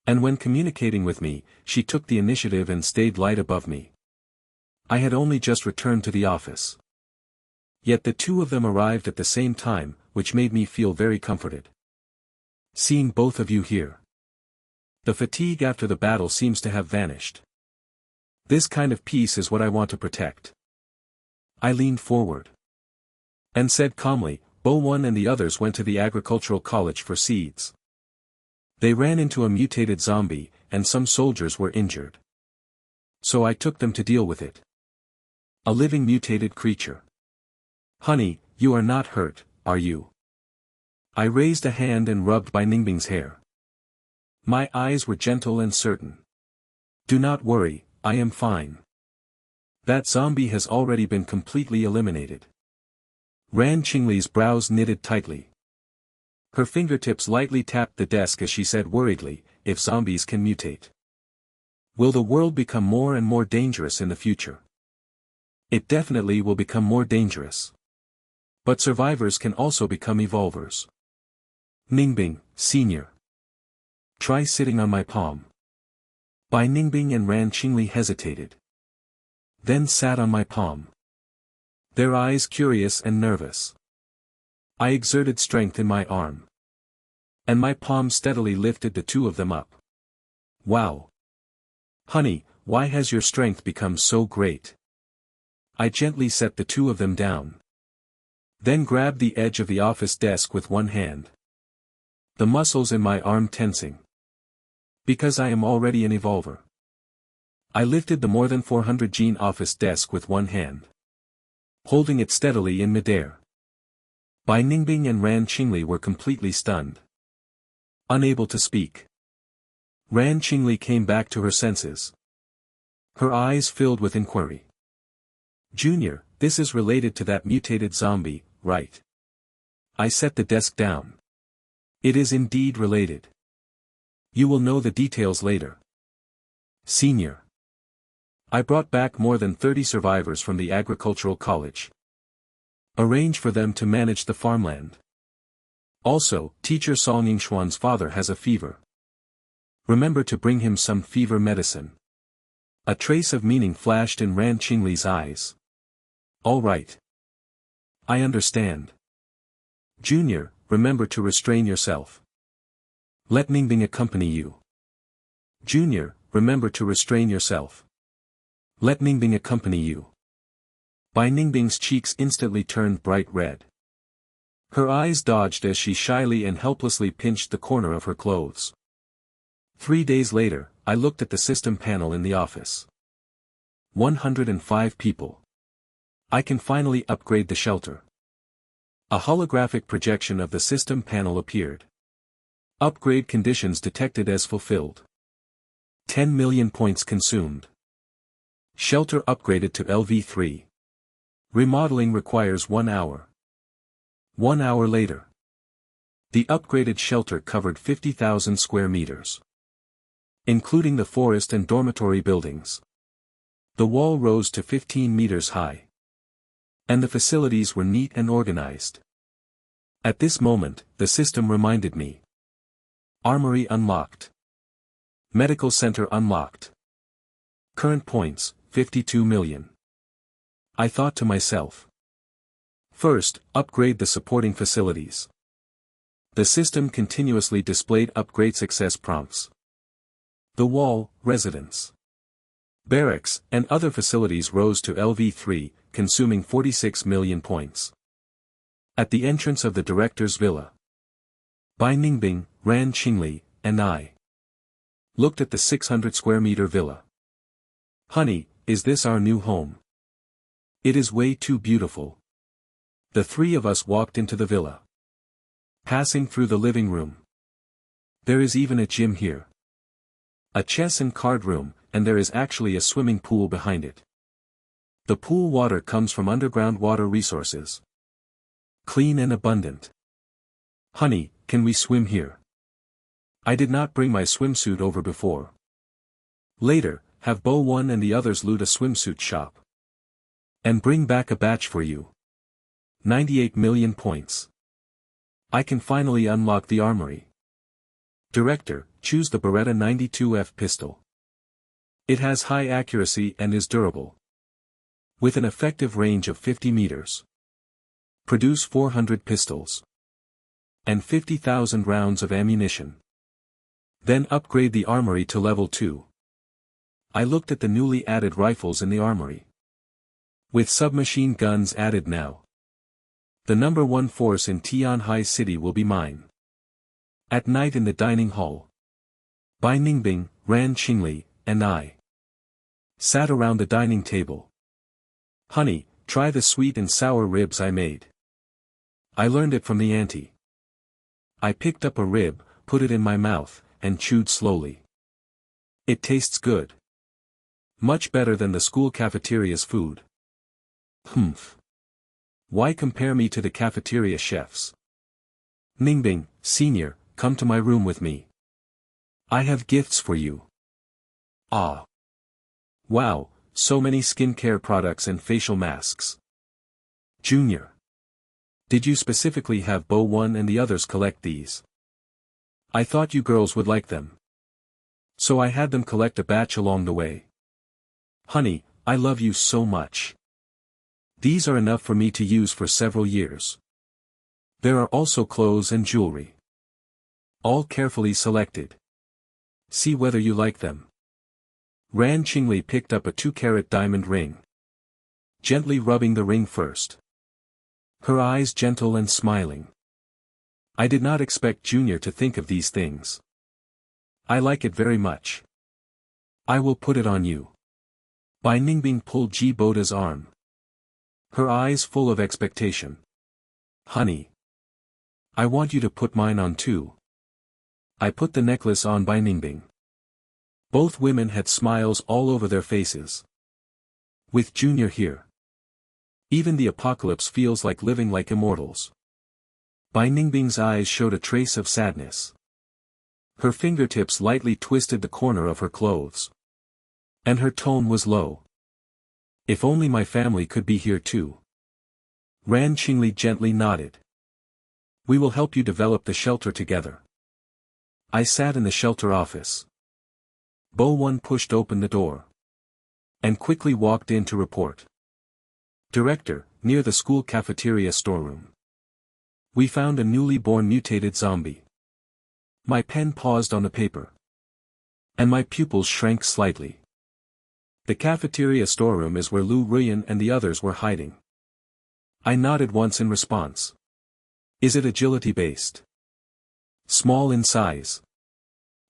And when communicating with me, she took the initiative and stayed light above me. I had only just returned to the office. Yet the two of them arrived at the same time, which made me feel very comforted. Seeing both of you here. The fatigue after the battle seems to have vanished. This kind of peace is what I want to protect. I leaned forward. And said calmly, Bo One and the others went to the agricultural college for seeds. They ran into a mutated zombie, and some soldiers were injured. So I took them to deal with it. A living mutated creature. Honey, you are not hurt, are you? I raised a hand and rubbed Bai Ningbing's hair. My eyes were gentle and certain. Do not worry, I am fine. That zombie has already been completely eliminated. Ran Qingli's brows knitted tightly. Her fingertips lightly tapped the desk as she said worriedly, if zombies can mutate. Will the world become more and more dangerous in the future? It definitely will become more dangerous. But survivors can also become evolvers. Ningbing, Senior. Try sitting on my palm. Bai Ningbing and Ran Qingli hesitated. Then sat on my palm. Their eyes curious and nervous. I exerted strength in my arm. And my palm steadily lifted the two of them up. Wow. Honey, why has your strength become so great? I gently set the two of them down. Then grabbed the edge of the office desk with one hand. The muscles in my arm tensing. Because I am already an evolver. I lifted the more than 400 gene office desk with one hand. Holding it steadily in midair. Bai Ningbing and Ran Qingli were completely stunned. Unable to speak. Ran Qingli came back to her senses. Her eyes filled with inquiry. Junior, this is related to that mutated zombie, right? I set the desk down. It is indeed related. You will know the details later. Senior. I brought back more than 30 survivors from the agricultural college. Arrange for them to manage the farmland. Also, Teacher Song Yingxuan's father has a fever. Remember to bring him some fever medicine. A trace of meaning flashed in Ran Qingli's eyes. All right. I understand. Junior, remember to restrain yourself. Let Ningbing accompany you. Junior, remember to restrain yourself. Let Ningbing accompany you. Bai Ningbing's cheeks instantly turned bright red. Her eyes dodged as she shyly and helplessly pinched the corner of her clothes. 3 days later, I looked at the system panel in the office. 105 people. I can finally upgrade the shelter. A holographic projection of the system panel appeared. Upgrade conditions detected as fulfilled. 10 million points consumed. Shelter upgraded to LV3. Remodeling requires 1 hour. 1 hour later. The upgraded shelter covered 50,000 square meters. Including the forest and dormitory buildings. The wall rose to 15 meters high. And the facilities were neat and organized. At this moment, the system reminded me. Armory unlocked. Medical center unlocked. Current points, 52 million. I thought to myself. First, upgrade the supporting facilities. The system continuously displayed upgrade success prompts. The wall, residence, barracks, and other facilities rose to LV3, consuming 46 million points. At the entrance of the director's villa, Bai Ningbing, Ran Qingli, and I looked at the 600 square meter villa. Honey, is this our new home? It is way too beautiful. The three of us walked into the villa. Passing through the living room. There is even a gym here. A chess and card room, and there is actually a swimming pool behind it. The pool water comes from underground water resources. Clean and abundant. Honey, can we swim here? I did not bring my swimsuit over before. Later, have Bo One and the others loot a swimsuit shop. And bring back a batch for you. 98 million points. I can finally unlock the armory. Director, choose the Beretta 92F pistol. It has high accuracy and is durable. With an effective range of 50 meters. Produce 400 pistols. And 50,000 rounds of ammunition. Then upgrade the armory to level 2. I looked at the newly added rifles in the armory. With submachine guns added now. The number 1 force in Tianhai City will be mine. At night in the dining hall. Bai Ningbing, Ran Qingli, and I sat around the dining table. Honey, try the sweet and sour ribs I made. I learned it from the auntie. I picked up a rib, put it in my mouth, and chewed slowly. It tastes good. Much better than the school cafeteria's food. Humph. Why compare me to the cafeteria chefs? Ningbing, Senior, come to my room with me. I have gifts for you. Ah. Wow, so many skincare products and facial masks. Junior. Did you specifically have Bo One and the others collect these? I thought you girls would like them. So I had them collect a batch along the way. Honey, I love you so much. These are enough for me to use for several years. There are also clothes and jewelry. All carefully selected. See whether you like them. Ran Qingli picked up a 2-carat diamond ring. Gently rubbing the ring first. Her eyes gentle and smiling. I did not expect Junior to think of these things. I like it very much. I will put it on you. Bai Ningbing pulled Ji Boda's arm. Her eyes full of expectation. Honey. I want you to put mine on too. I put the necklace on Bai Ningbing. Both women had smiles all over their faces. With Junior here. Even the apocalypse feels like living like immortals. Bai Ningbing's eyes showed a trace of sadness. Her fingertips lightly twisted the corner of her clothes. And her tone was low. If only my family could be here too. Ran Qingli gently nodded. We will help you develop the shelter together. I sat in the shelter office. Bo1 pushed open the door. And quickly walked in to report. Director, near the school cafeteria storeroom. We found a newly born mutated zombie. My pen paused on the paper. And my pupils shrank slightly. The cafeteria storeroom is where Lu Ruyan and the others were hiding. I nodded once in response. Is it agility-based? Small in size.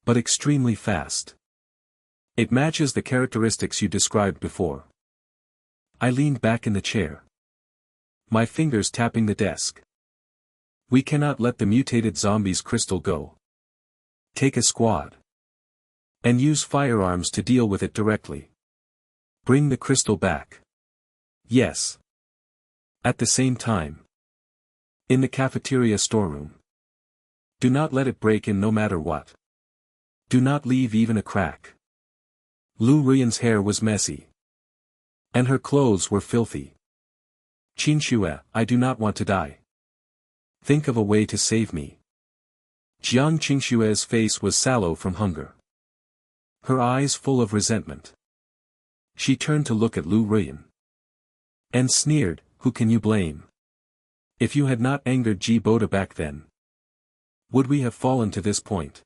But extremely fast. It matches the characteristics you described before. I leaned back in the chair. My fingers tapping the desk. We cannot let the mutated zombie's crystal go. Take a squad. And use firearms to deal with it directly. Bring the crystal back. Yes. At the same time. In the cafeteria storeroom. Do not let it break in no matter what. Do not leave even a crack. Lu Ruyan's hair was messy. And her clothes were filthy. Qingxue, I do not want to die. Think of a way to save me. Jiang Qingxue's face was sallow from hunger. Her eyes full of resentment. She turned to look at Lu Ruyan. And sneered, who can you blame? If you had not angered Boda back then. Would we have fallen to this point?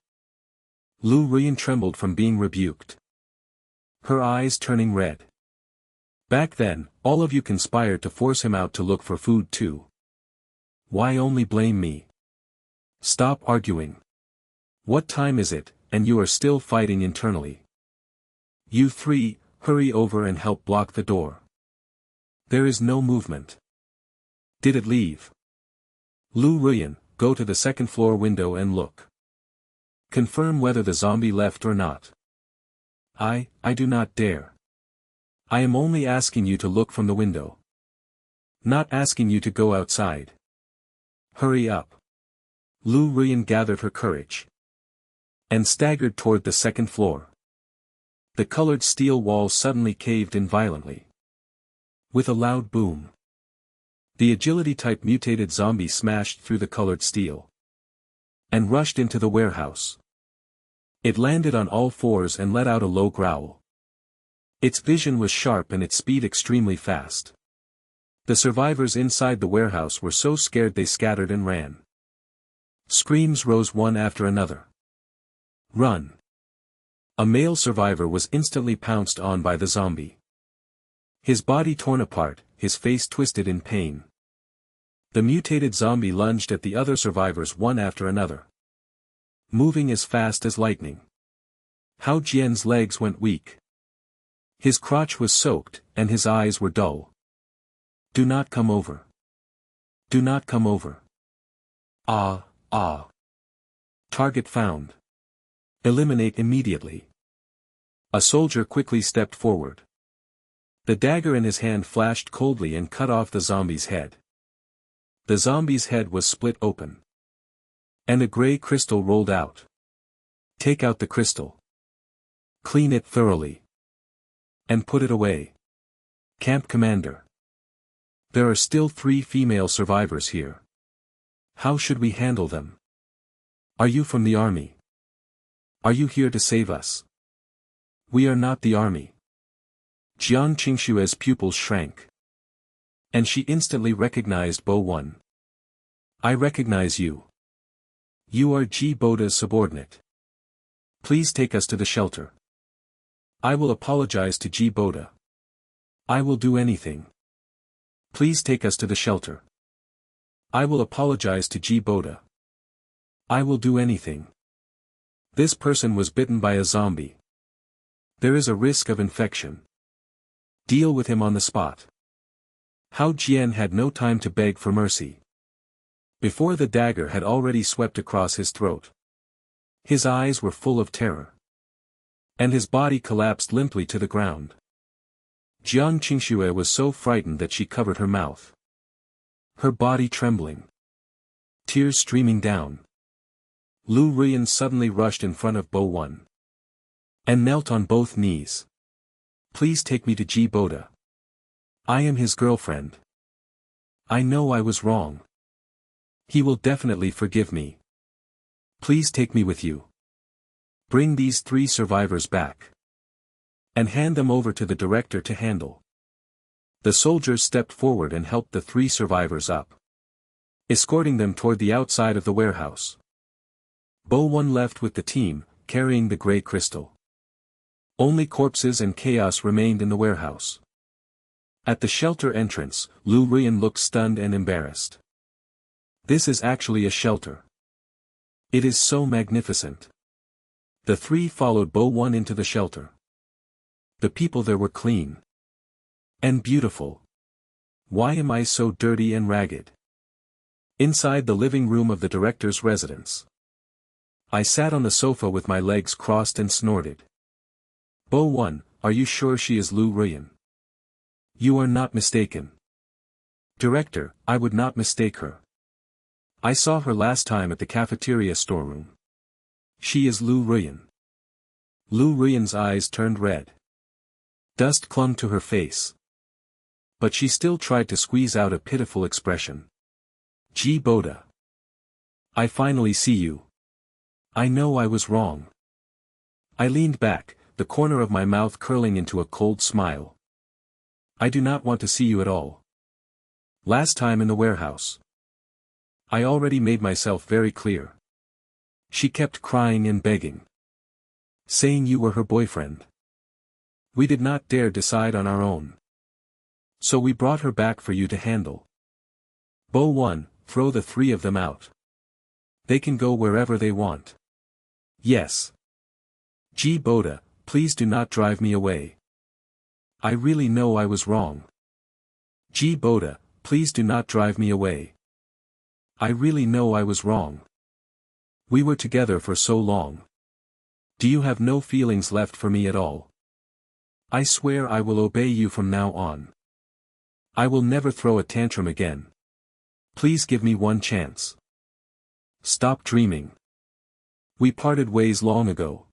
Lu Ruyan trembled from being rebuked. Her eyes turning red. Back then, all of you conspired to force him out to look for food too. Why only blame me? Stop arguing. What time is it, and you are still fighting internally? You three, hurry over and help block the door. There is no movement. Did it leave? Lu Ruyan, go to the second floor window and look. Confirm whether the zombie left or not. I do not dare. I am only asking you to look from the window. Not asking you to go outside. Hurry up. Lu Ruyan gathered her courage. And staggered toward the second floor. The colored steel wall suddenly caved in violently. With a loud boom. The agility-type mutated zombie smashed through the colored steel. And rushed into the warehouse. It landed on all fours and let out a low growl. Its vision was sharp and its speed extremely fast. The survivors inside the warehouse were so scared they scattered and ran. Screams rose one after another. Run! A male survivor was instantly pounced on by the zombie. His body torn apart, his face twisted in pain. The mutated zombie lunged at the other survivors one after another. Moving as fast as lightning. Hao Jian's legs went weak. His crotch was soaked, and his eyes were dull. Do not come over. Do not come over. Ah. Target found. Eliminate immediately. A soldier quickly stepped forward. The dagger in his hand flashed coldly and cut off the zombie's head. The zombie's head was split open. And a gray crystal rolled out. Take out the crystal. Clean it thoroughly. And put it away. Camp Commander. There are still 3 female survivors here. How should we handle them? Are you from the army? Are you here to save us? We are not the army. Jiang Qingxue's pupils shrank. And she instantly recognized Bo1. I recognize you. You are Boda's subordinate. Please take us to the shelter. I will apologize to Boda. I will do anything. Please take us to the shelter. I will apologize to Boda. I will do anything. This person was bitten by a zombie. There is a risk of infection. Deal with him on the spot. Hao Jian had no time to beg for mercy. Before the dagger had already swept across his throat. His eyes were full of terror. And his body collapsed limply to the ground. Jiang Qingxue was so frightened that she covered her mouth. Her body trembling. Tears streaming down. Lu Ruyan suddenly rushed in front of Bo1. And knelt on both knees. Please take me to Boda. I am his girlfriend. I know I was wrong. He will definitely forgive me. Please take me with you. Bring these 3 survivors back. And hand them over to the director to handle. The soldiers stepped forward and helped the 3 survivors up, escorting them toward the outside of the warehouse. Bo-1 left with the team, carrying the gray crystal. Only corpses and chaos remained in the warehouse. At the shelter entrance, Lu Ruyan looked stunned and embarrassed. This is actually a shelter. It is so magnificent. The 3 followed Bo-1 into the shelter. The people there were clean. And beautiful. Why am I so dirty and ragged? Inside the living room of the director's residence. I sat on the sofa with my legs crossed and snorted. Bo-1, are you sure she is Lu Ruyan? You are not mistaken. Director, I would not mistake her. I saw her last time at the cafeteria storeroom. She is Lu Ruyan. Lu Ruyan's eyes turned red. Dust clung to her face. But she still tried to squeeze out a pitiful expression. Gee Boda. I finally see you. I know I was wrong. I leaned back, the corner of my mouth curling into a cold smile. I do not want to see you at all. Last time in the warehouse. I already made myself very clear. She kept crying and begging. Saying you were her boyfriend. We did not dare decide on our own. So we brought her back for you to handle. Bo-1, throw the 3 of them out. They can go wherever they want. Yes. Gee Boda, please do not drive me away. I really know I was wrong. Gee Boda, please do not drive me away. I really know I was wrong. We were together for so long. Do you have no feelings left for me at all? I swear I will obey you from now on. I will never throw a tantrum again. Please give me one chance. Stop dreaming. We parted ways long ago.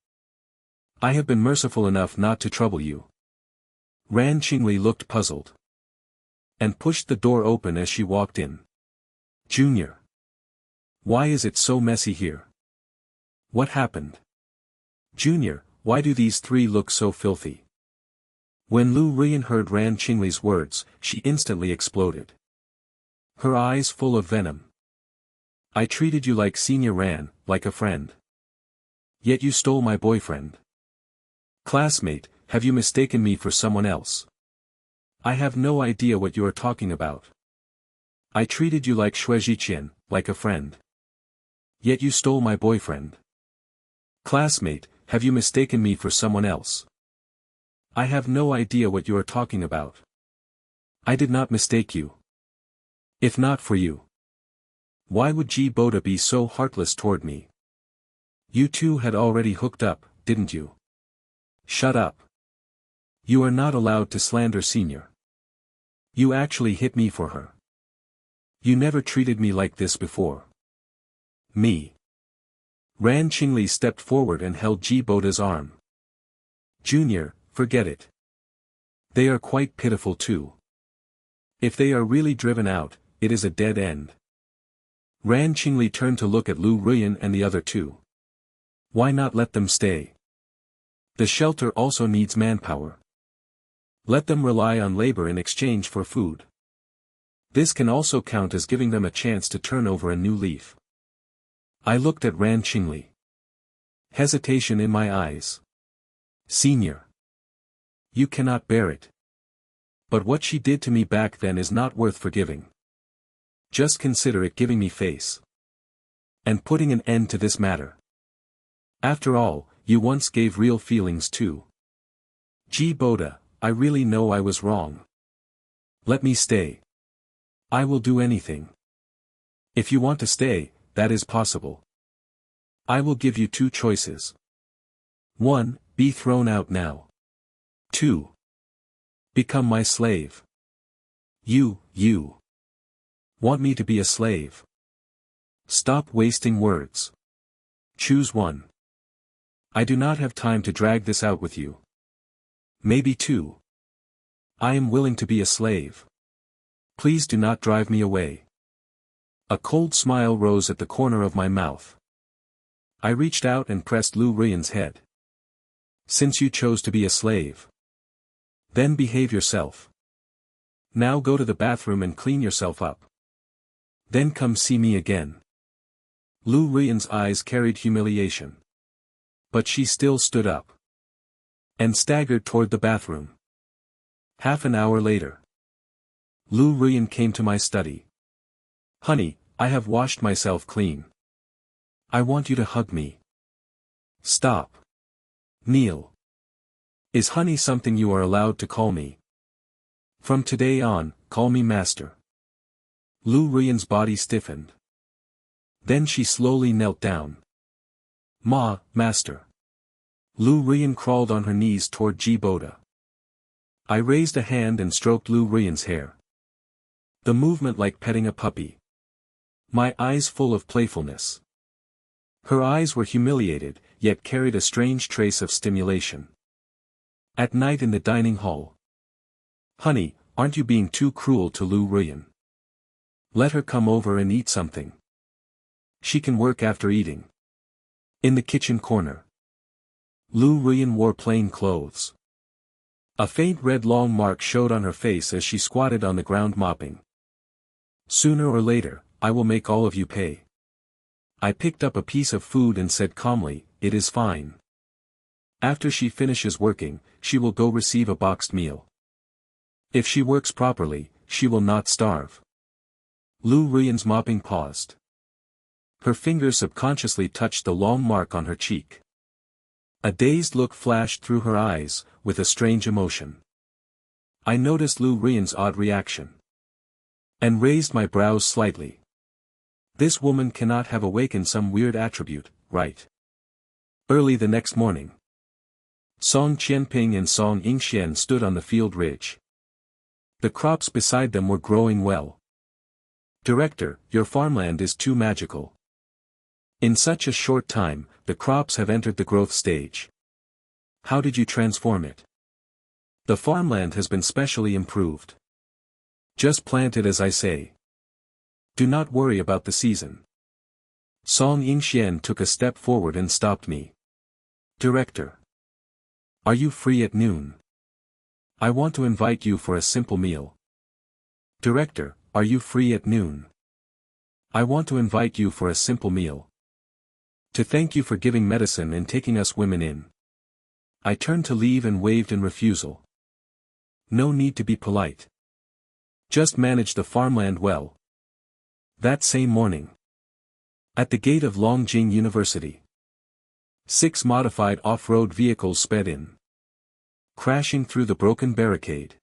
I have been merciful enough not to trouble you. Ran Qingli looked puzzled. And pushed the door open as she walked in. Junior. Why is it so messy here? What happened? Junior, why do these 3 look so filthy? When Lu Ruyan heard Ran Qingli's words, she instantly exploded. Her eyes full of venom. I treated you like Senior Ran, like a friend. Yet you stole my boyfriend. Classmate, have you mistaken me for someone else? I have no idea what you are talking about. I treated you like Shuejiqian, like a friend. Yet you stole my boyfriend. Classmate, have you mistaken me for someone else? I have no idea what you are talking about. I did not mistake you. If not for you. Why would Gee Boda be so heartless toward me? You 2 had already hooked up, didn't you? Shut up. You are not allowed to slander Senior. You actually hit me for her. You never treated me like this before. Me. Ran Qingli stepped forward and held Gee Boda's arm. Junior, forget it. They are quite pitiful too. If they are really driven out, it is a dead end. Ran Qingli turned to look at Lu Ruyan and the other 2. Why not let them stay? The shelter also needs manpower. Let them rely on labor in exchange for food. This can also count as giving them a chance to turn over a new leaf. I looked at Ran Qingli. Hesitation in my eyes. Senior. You cannot bear it. But what she did to me back then is not worth forgiving. Just consider it giving me face. And putting an end to this matter. After all, you once gave real feelings too. Gee Boda, I really know I was wrong. Let me stay. I will do anything. If you want to stay, that is possible. I will give you 2 choices. 1, be thrown out now. 2. Become my slave. You want me to be a slave? Stop wasting words. Choose one. I do not have time to drag this out with you. Maybe 2. I am willing to be a slave. Please do not drive me away. A cold smile rose at the corner of my mouth. I reached out and pressed Lu Ruiyan's head. Since you chose to be a slave, then behave yourself. Now go to the bathroom and clean yourself up. Then come see me again. Lu Ruiyan's eyes carried humiliation. But she still stood up and staggered toward the bathroom. Half an hour later, Lu Ruiyan came to my study. Honey, I have washed myself clean. I want you to hug me. Stop. Kneel. Is honey something you are allowed to call me? From today on, call me master. Lu Ruiyan's body stiffened. Then she slowly knelt down. Master. Lu Ruiyan crawled on her knees toward Boda. I raised a hand and stroked Lu Ruiyan's hair. The movement like petting a puppy. My eyes full of playfulness. Her eyes were humiliated, yet carried a strange trace of stimulation. At night in the dining hall. Honey, aren't you being too cruel to Lu Ruiyan? Let her come over and eat something. She can work after eating. In the kitchen corner. Lu Ruiyan wore plain clothes. A faint red long mark showed on her face as she squatted on the ground mopping. Sooner or later, I will make all of you pay. I picked up a piece of food and said calmly, it is fine. After she finishes working, she will go receive a boxed meal. If she works properly, she will not starve. Lu Ruiyan's mopping paused. Her fingers subconsciously touched the long mark on her cheek. A dazed look flashed through her eyes, with a strange emotion. I noticed Lu Ruiyan's odd reaction. And raised my brows slightly. This woman cannot have awakened some weird attribute, right? Early the next morning. Song Qianping and Song Yingxian stood on the field ridge. The crops beside them were growing well. Director, your farmland is too magical. In such a short time, the crops have entered the growth stage. How did you transform it? The farmland has been specially improved. Just plant it as I say. Do not worry about the season. Song Yingxian took a step forward and stopped me. Director. Are you free at noon? I want to invite you for a simple meal. Director, are you free at noon? I want to invite you for a simple meal. To thank you for giving medicine and taking us women in. I turned to leave and waved in refusal. No need to be polite. Just manage the farmland well. That same morning. At the gate of Longjing University. 6 modified off-road vehicles sped in. Crashing through the broken barricade.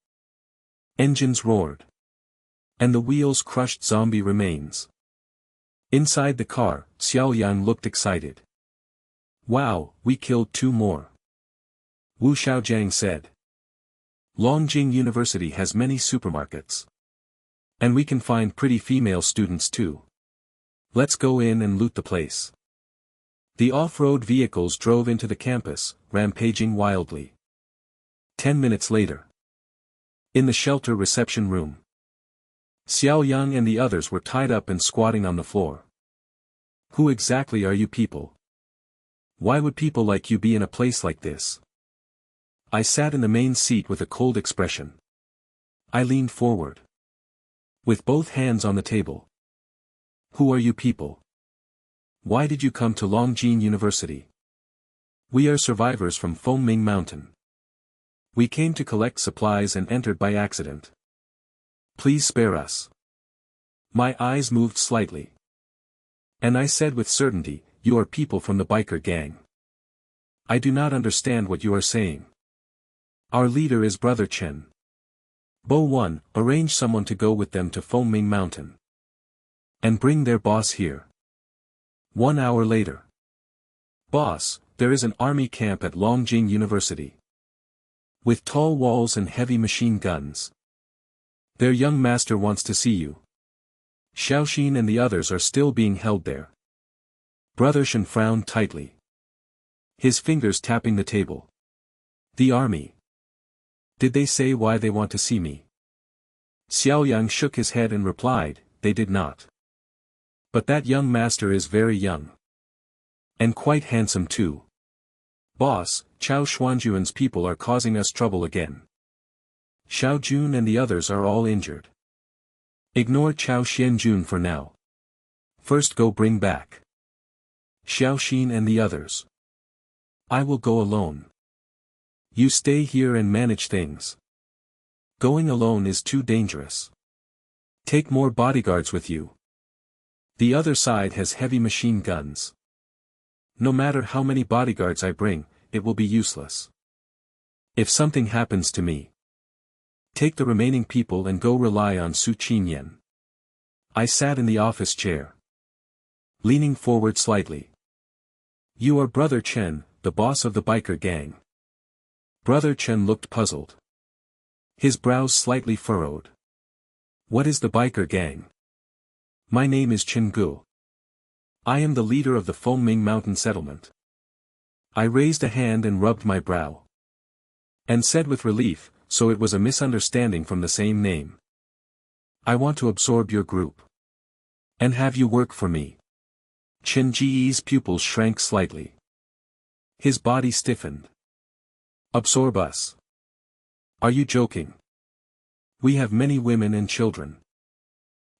Engines roared. And the wheels crushed zombie remains. Inside the car, Xiaoyang looked excited. Wow, we killed 2 more. Wu Xiaojiang said. Longjing University has many supermarkets. And we can find pretty female students too. Let's go in and loot the place. The off-road vehicles drove into the campus, rampaging wildly. 10 minutes later. In the shelter reception room. Xiaoyang and the others were tied up and squatting on the floor. Who exactly are you people? Why would people like you be in a place like this? I sat in the main seat with a cold expression. I leaned forward. With both hands on the table. Who are you people? Why did you come to Longjing University? We are survivors from Fengming Mountain. We came to collect supplies and entered by accident. Please spare us. My eyes moved slightly. And I said with certainty, you are people from the biker gang. I do not understand what you are saying. Our leader is Brother Chen. Bo 1, arrange someone to go with them to Fengming Mountain. And bring their boss here. 1 hour later. Boss, there is an army camp at Longjing University. With tall walls and heavy machine guns. Their young master wants to see you. Xiaoxin and the others are still being held there. Brother Shen frowned tightly. His fingers tapping the table. The army. Did they say why they want to see me? Xiaoyang shook his head and replied, they did not. But that young master is very young. And quite handsome too. Boss, Chao Xuanjuan's people are causing us trouble again. Xiao Jun and the others are all injured. Ignore Chao Xianjun for now. First go bring back Xiao Xin and the others. I will go alone. You stay here and manage things. Going alone is too dangerous. Take more bodyguards with you. The other side has heavy machine guns. No matter how many bodyguards I bring, it will be useless. If something happens to me, take the remaining people and go rely on Su Qinyan. I sat in the office chair, leaning forward slightly. You are Brother Chen, the boss of the biker gang. Brother Chen looked puzzled. His brows slightly furrowed. What is the biker gang? My name is Chen Gu. I am the leader of the Fengming Mountain settlement. I raised a hand and rubbed my brow. And said with relief, so it was a misunderstanding from the same name. I want to absorb your group. And have you work for me. Chen Ji's pupils shrank slightly. His body stiffened. Absorb us. Are you joking? We have many women and children.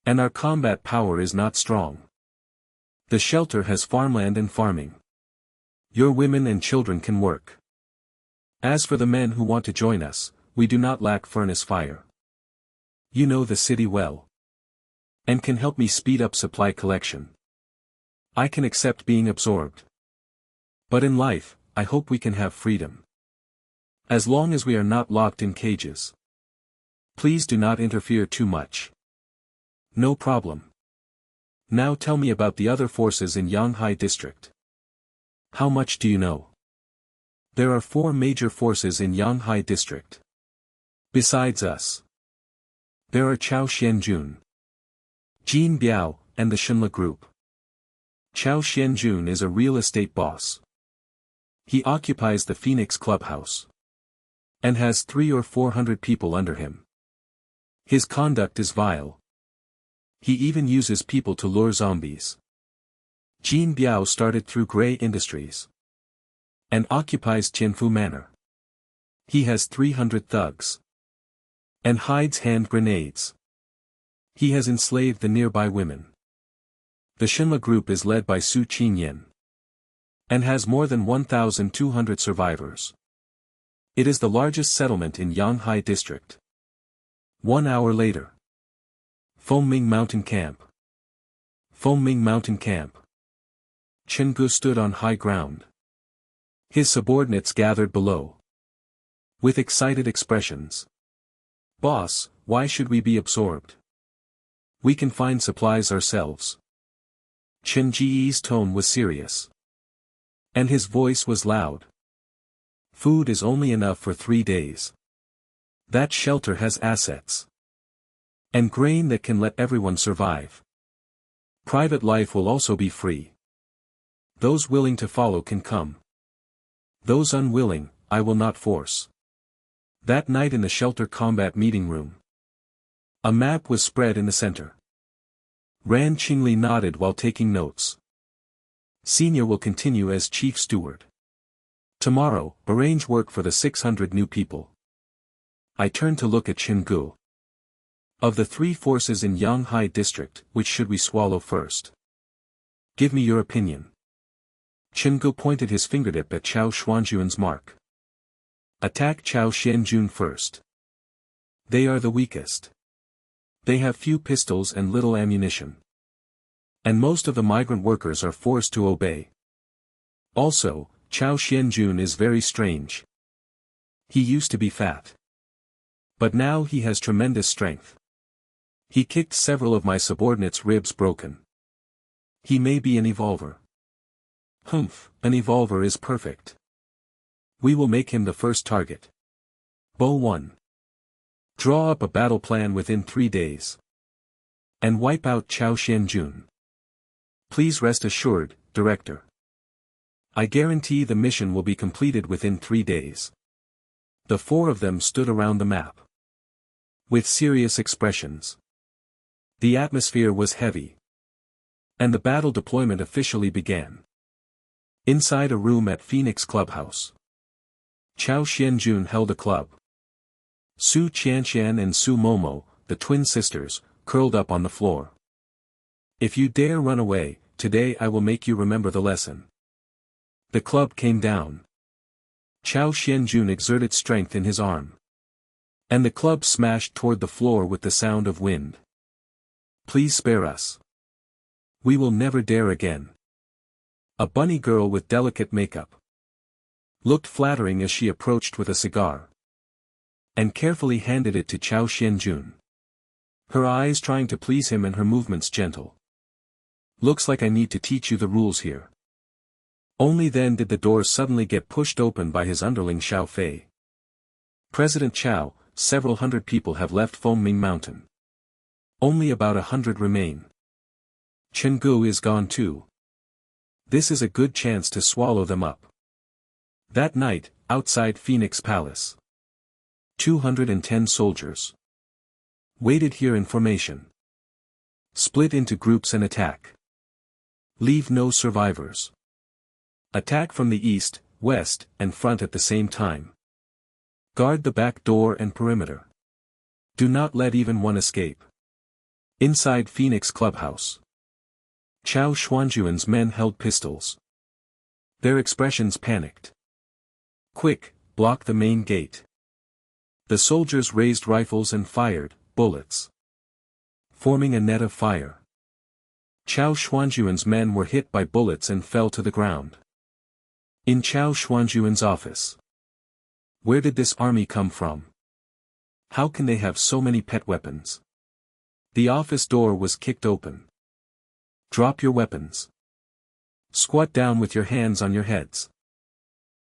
And our combat power is not strong. The shelter has farmland and farming. Your women and children can work. As for the men who want to join us, we do not lack furnace fire. You know the city well. And can help me speed up supply collection. I can accept being absorbed. But in life, I hope we can have freedom. As long as we are not locked in cages. Please do not interfere too much. No problem. Now tell me about the other forces in Yanghai district. How much do you know? There are 4 major forces in Yanghai district. Besides us. There are Chao Xianjun, Jin Biao, and the Shinla group. Chao Xianjun is a real estate boss. He occupies the Phoenix Clubhouse. And has 300 or 400 people under him. His conduct is vile. He even uses people to lure zombies. Jin Biao started through Gray Industries. And occupies Tianfu Manor. He has 300 thugs. And hides hand grenades. He has enslaved the nearby women. The Shinla group is led by Su Qinyan. And has more than 1,200 survivors. It is the largest settlement in Yanghai district. 1 hour later. Fengming Mountain Camp. Fengming Mountain Camp. Chen Gu stood on high ground. His subordinates gathered below. With excited expressions. Boss, why should we be absorbed? We can find supplies ourselves. Chen Ji's tone was serious. And his voice was loud. Food is only enough for 3 days. That shelter has assets. And grain that can let everyone survive. Private life will also be free. Those willing to follow can come. Those unwilling, I will not force. That night in the shelter combat meeting room. A map was spread in the center. Ran Qingli nodded while taking notes. Senior will continue as chief steward. Tomorrow, arrange work for the 600 new people. I turned to look at Chen Gu. Of the 3 forces in Yanghai district, which should we swallow first? Give me your opinion. Chen Gu pointed his fingertip at Chao Xuanjuan's mark. Attack Chao Xianjun first. They are the weakest. They have few pistols and little ammunition. And most of the migrant workers are forced to obey. Also, Chao Xianjun is very strange. He used to be fat. But now he has tremendous strength. He kicked several of my subordinates' ribs broken. He may be an evolver. Humph, an evolver is perfect. We will make him the first target. Bo 1. Draw up a battle plan within 3 days. And wipe out Chao Xianjun. Please rest assured, Director. I guarantee the mission will be completed within 3 days. The 4 of them stood around the map. With serious expressions. The atmosphere was heavy. And the battle deployment officially began. Inside a room at Phoenix Clubhouse, Chao Xianjun held a club. Su Qianxian and Su Momo, the twin sisters, curled up on the floor. If you dare run away, today I will make you remember the lesson. The club came down. Chao Xianjun exerted strength in his arm. And the club smashed toward the floor with the sound of wind. Please spare us. We will never dare again. A bunny girl with delicate makeup looked flattering as she approached with a cigar. And carefully handed it to Chao Xianjun. Her eyes trying to please him and her movements gentle. Looks like I need to teach you the rules here. Only then did the door suddenly get pushed open by his underling Xiao Fei. President Chao, several hundred people have left Fengming Mountain. Only about 100 remain. Chenggu is gone too. This is a good chance to swallow them up. That night, outside Phoenix Palace, 210 soldiers waited here in formation. Split into groups and attack. Leave no survivors. Attack from the east, west, and front at the same time. Guard the back door and perimeter. Do not let even one escape. Inside Phoenix Clubhouse, Chao Xuanjuan's men held pistols. Their expressions panicked. Quick, block the main gate. The soldiers raised rifles and fired bullets, forming a net of fire. Chao Xuanjuan's men were hit by bullets and fell to the ground. In Chao Xuanjuan's office. Where did this army come from? How can they have so many pet weapons? The office door was kicked open. Drop your weapons. Squat down with your hands on your heads.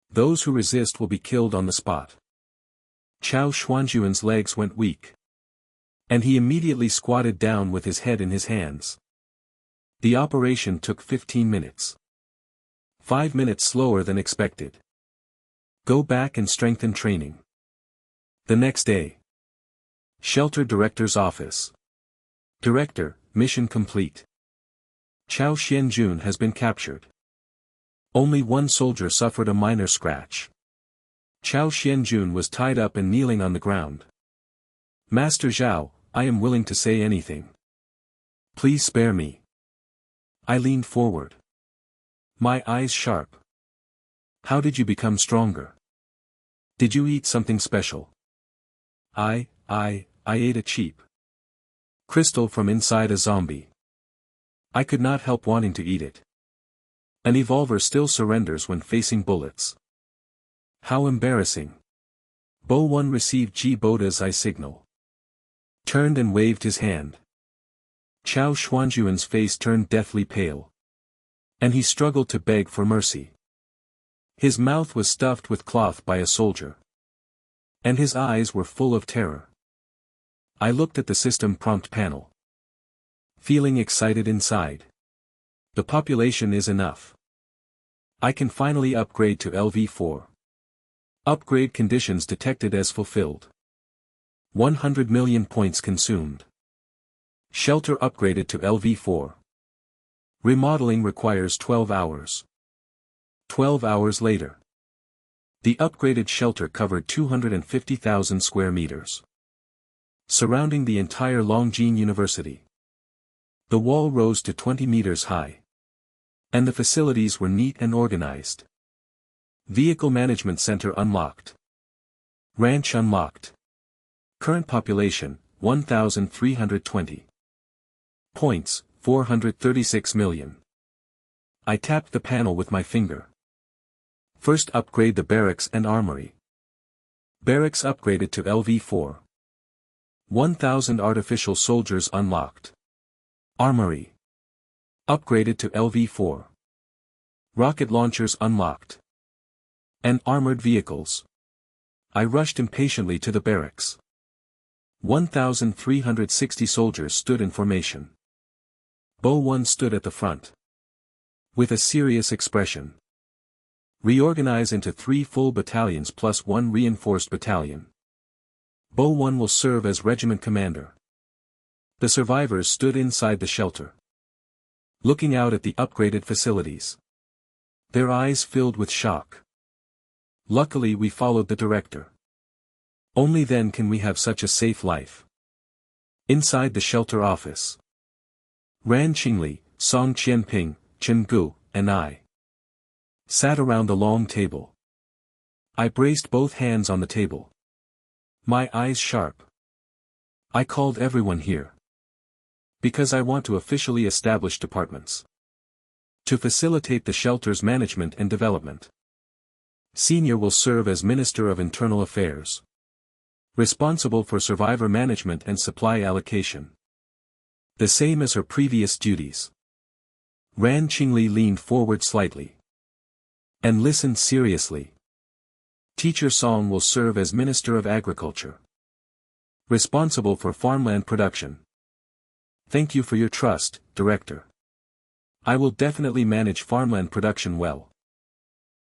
Those who resist will be killed on the spot. Chao Xuanjuan's legs went weak. And he immediately squatted down with his head in his hands. The operation took 15 minutes. 5 minutes slower than expected. Go back and strengthen training. The next day. Shelter Director's Office. Director, mission complete. Chao Xianjun has been captured. Only one soldier suffered a minor scratch. Chao Xianjun was tied up and kneeling on the ground. Master Zhao, I am willing to say anything. Please spare me. I leaned forward. My eyes sharp. How did you become stronger? Did you eat something special? I ate a cheap crystal from inside a zombie. I could not help wanting to eat it. An evolver still surrenders when facing bullets. How embarrassing. Bo 1 received G Boda's eye signal. Turned and waved his hand. Chao Xuanjuan's face turned deathly pale. And he struggled to beg for mercy. His mouth was stuffed with cloth by a soldier. And his eyes were full of terror. I looked at the system prompt panel. Feeling excited inside. The population is enough. I can finally upgrade to LV4. Upgrade conditions detected as fulfilled. 100 million points consumed. Shelter upgraded to LV4. Remodeling requires 12 hours. 12 hours later. The upgraded shelter covered 250,000 square meters. Surrounding the entire Longjing University. The wall rose to 20 meters high. And the facilities were neat and organized. Vehicle Management Center unlocked. Ranch unlocked. Current population, 1,320. Points, 436 million. I tapped the panel with my finger. First upgrade the barracks and armory. Barracks upgraded to LV4. 1,000 artificial soldiers unlocked. Armory. Upgraded to LV4. Rocket launchers unlocked. And armored vehicles. I rushed impatiently to the barracks. 1,360 soldiers stood in formation. Bo 1 stood at the front. With a serious expression. Reorganize into 3 full battalions plus 1 reinforced battalion. Bo 1 will serve as regiment commander. The survivors stood inside the shelter. looking out at the upgraded facilities. Their eyes filled with shock. Luckily we followed the director. Only then can we have such a safe life. Inside the shelter office, Ran Qingli, Song Qianping, Chen Gu, and I sat around the long table. I braced both hands on the table, my eyes sharp. I called everyone here because I want to officially establish departments to facilitate the shelter's management and development. Senior will serve as Minister of Internal Affairs, responsible for survivor management and supply allocation, the same as her previous duties. Ran Qingli leaned forward slightly and listened seriously. Teacher Song will serve as Minister of Agriculture, responsible for farmland production. Thank you for your trust, Director. I will definitely manage farmland production well.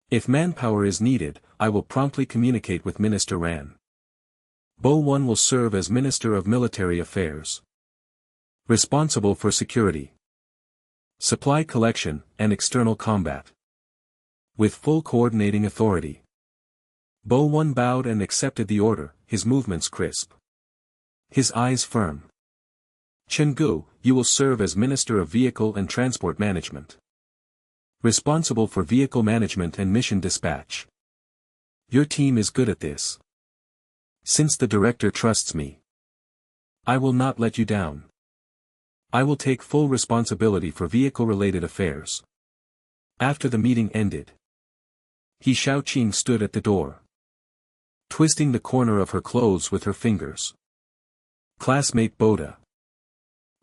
If manpower is needed, I will promptly communicate with Minister Ran. Bo One will serve as Minister of Military Affairs, responsible for security, supply collection, and external combat, with full coordinating authority. Bo One bowed and accepted the order, his movements crisp, his eyes firm. Chen Gu, you will serve as Minister of Vehicle and Transport Management, responsible for vehicle management and mission dispatch. Your team is good at this. Since the director trusts me, I will not let you down. I will take full responsibility for vehicle-related affairs. After the meeting ended, He Xiaoqing stood at the door, twisting the corner of her clothes with her fingers. Classmate Boda,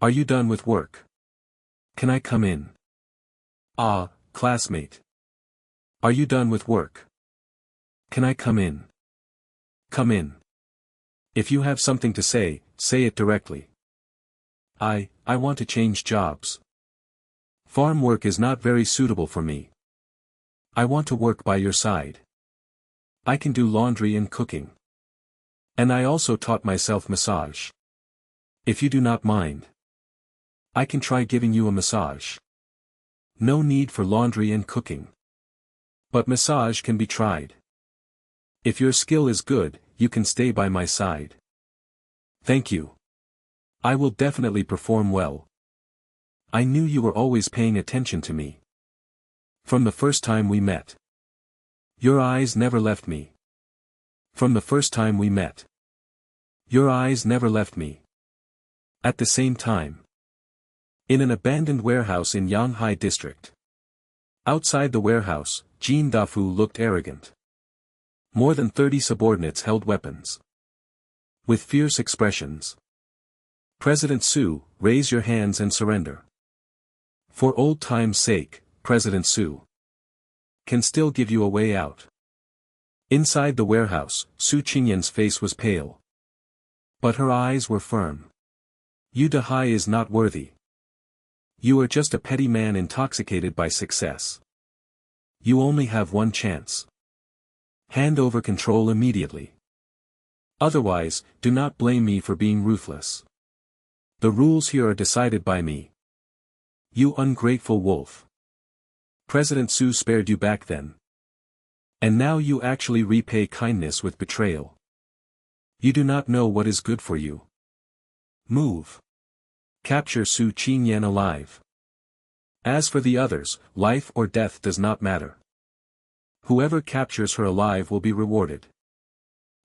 are you done with work? Can I come in? Ah, classmate. Are you done with work? Can I come in? Come in. If you have something to say it directly. I want to change jobs. Farm work is not very suitable for me. I want to work by your side. I can do laundry and cooking. And I also taught myself massage. If you do not mind, I can try giving you a massage. No need for laundry and cooking, but massage can be tried. If your skill is good, you can stay by my side. Thank you. I will definitely perform well. I knew you were always paying attention to me. From the first time we met. Your eyes never left me. From the first time we met. Your eyes never left me. At the same time. In an abandoned warehouse in Yanghai district. Outside the warehouse, Jin Dafu looked arrogant. More than 30 subordinates held weapons, with fierce expressions. President Su, raise your hands and surrender. For old time's sake, President Su can still give you a way out. Inside the warehouse, Su Qingyan's face was pale, but her eyes were firm. Yu Dehai is not worthy. You are just a petty man intoxicated by success. You only have one chance. Hand over control immediately. Otherwise, do not blame me for being ruthless. The rules here are decided by me. You ungrateful wolf. President Su spared you back then. And now you actually repay kindness with betrayal. You do not know what is good for you. Move. Capture Su Qingyan alive. As for the others, life or death does not matter. Whoever captures her alive will be rewarded.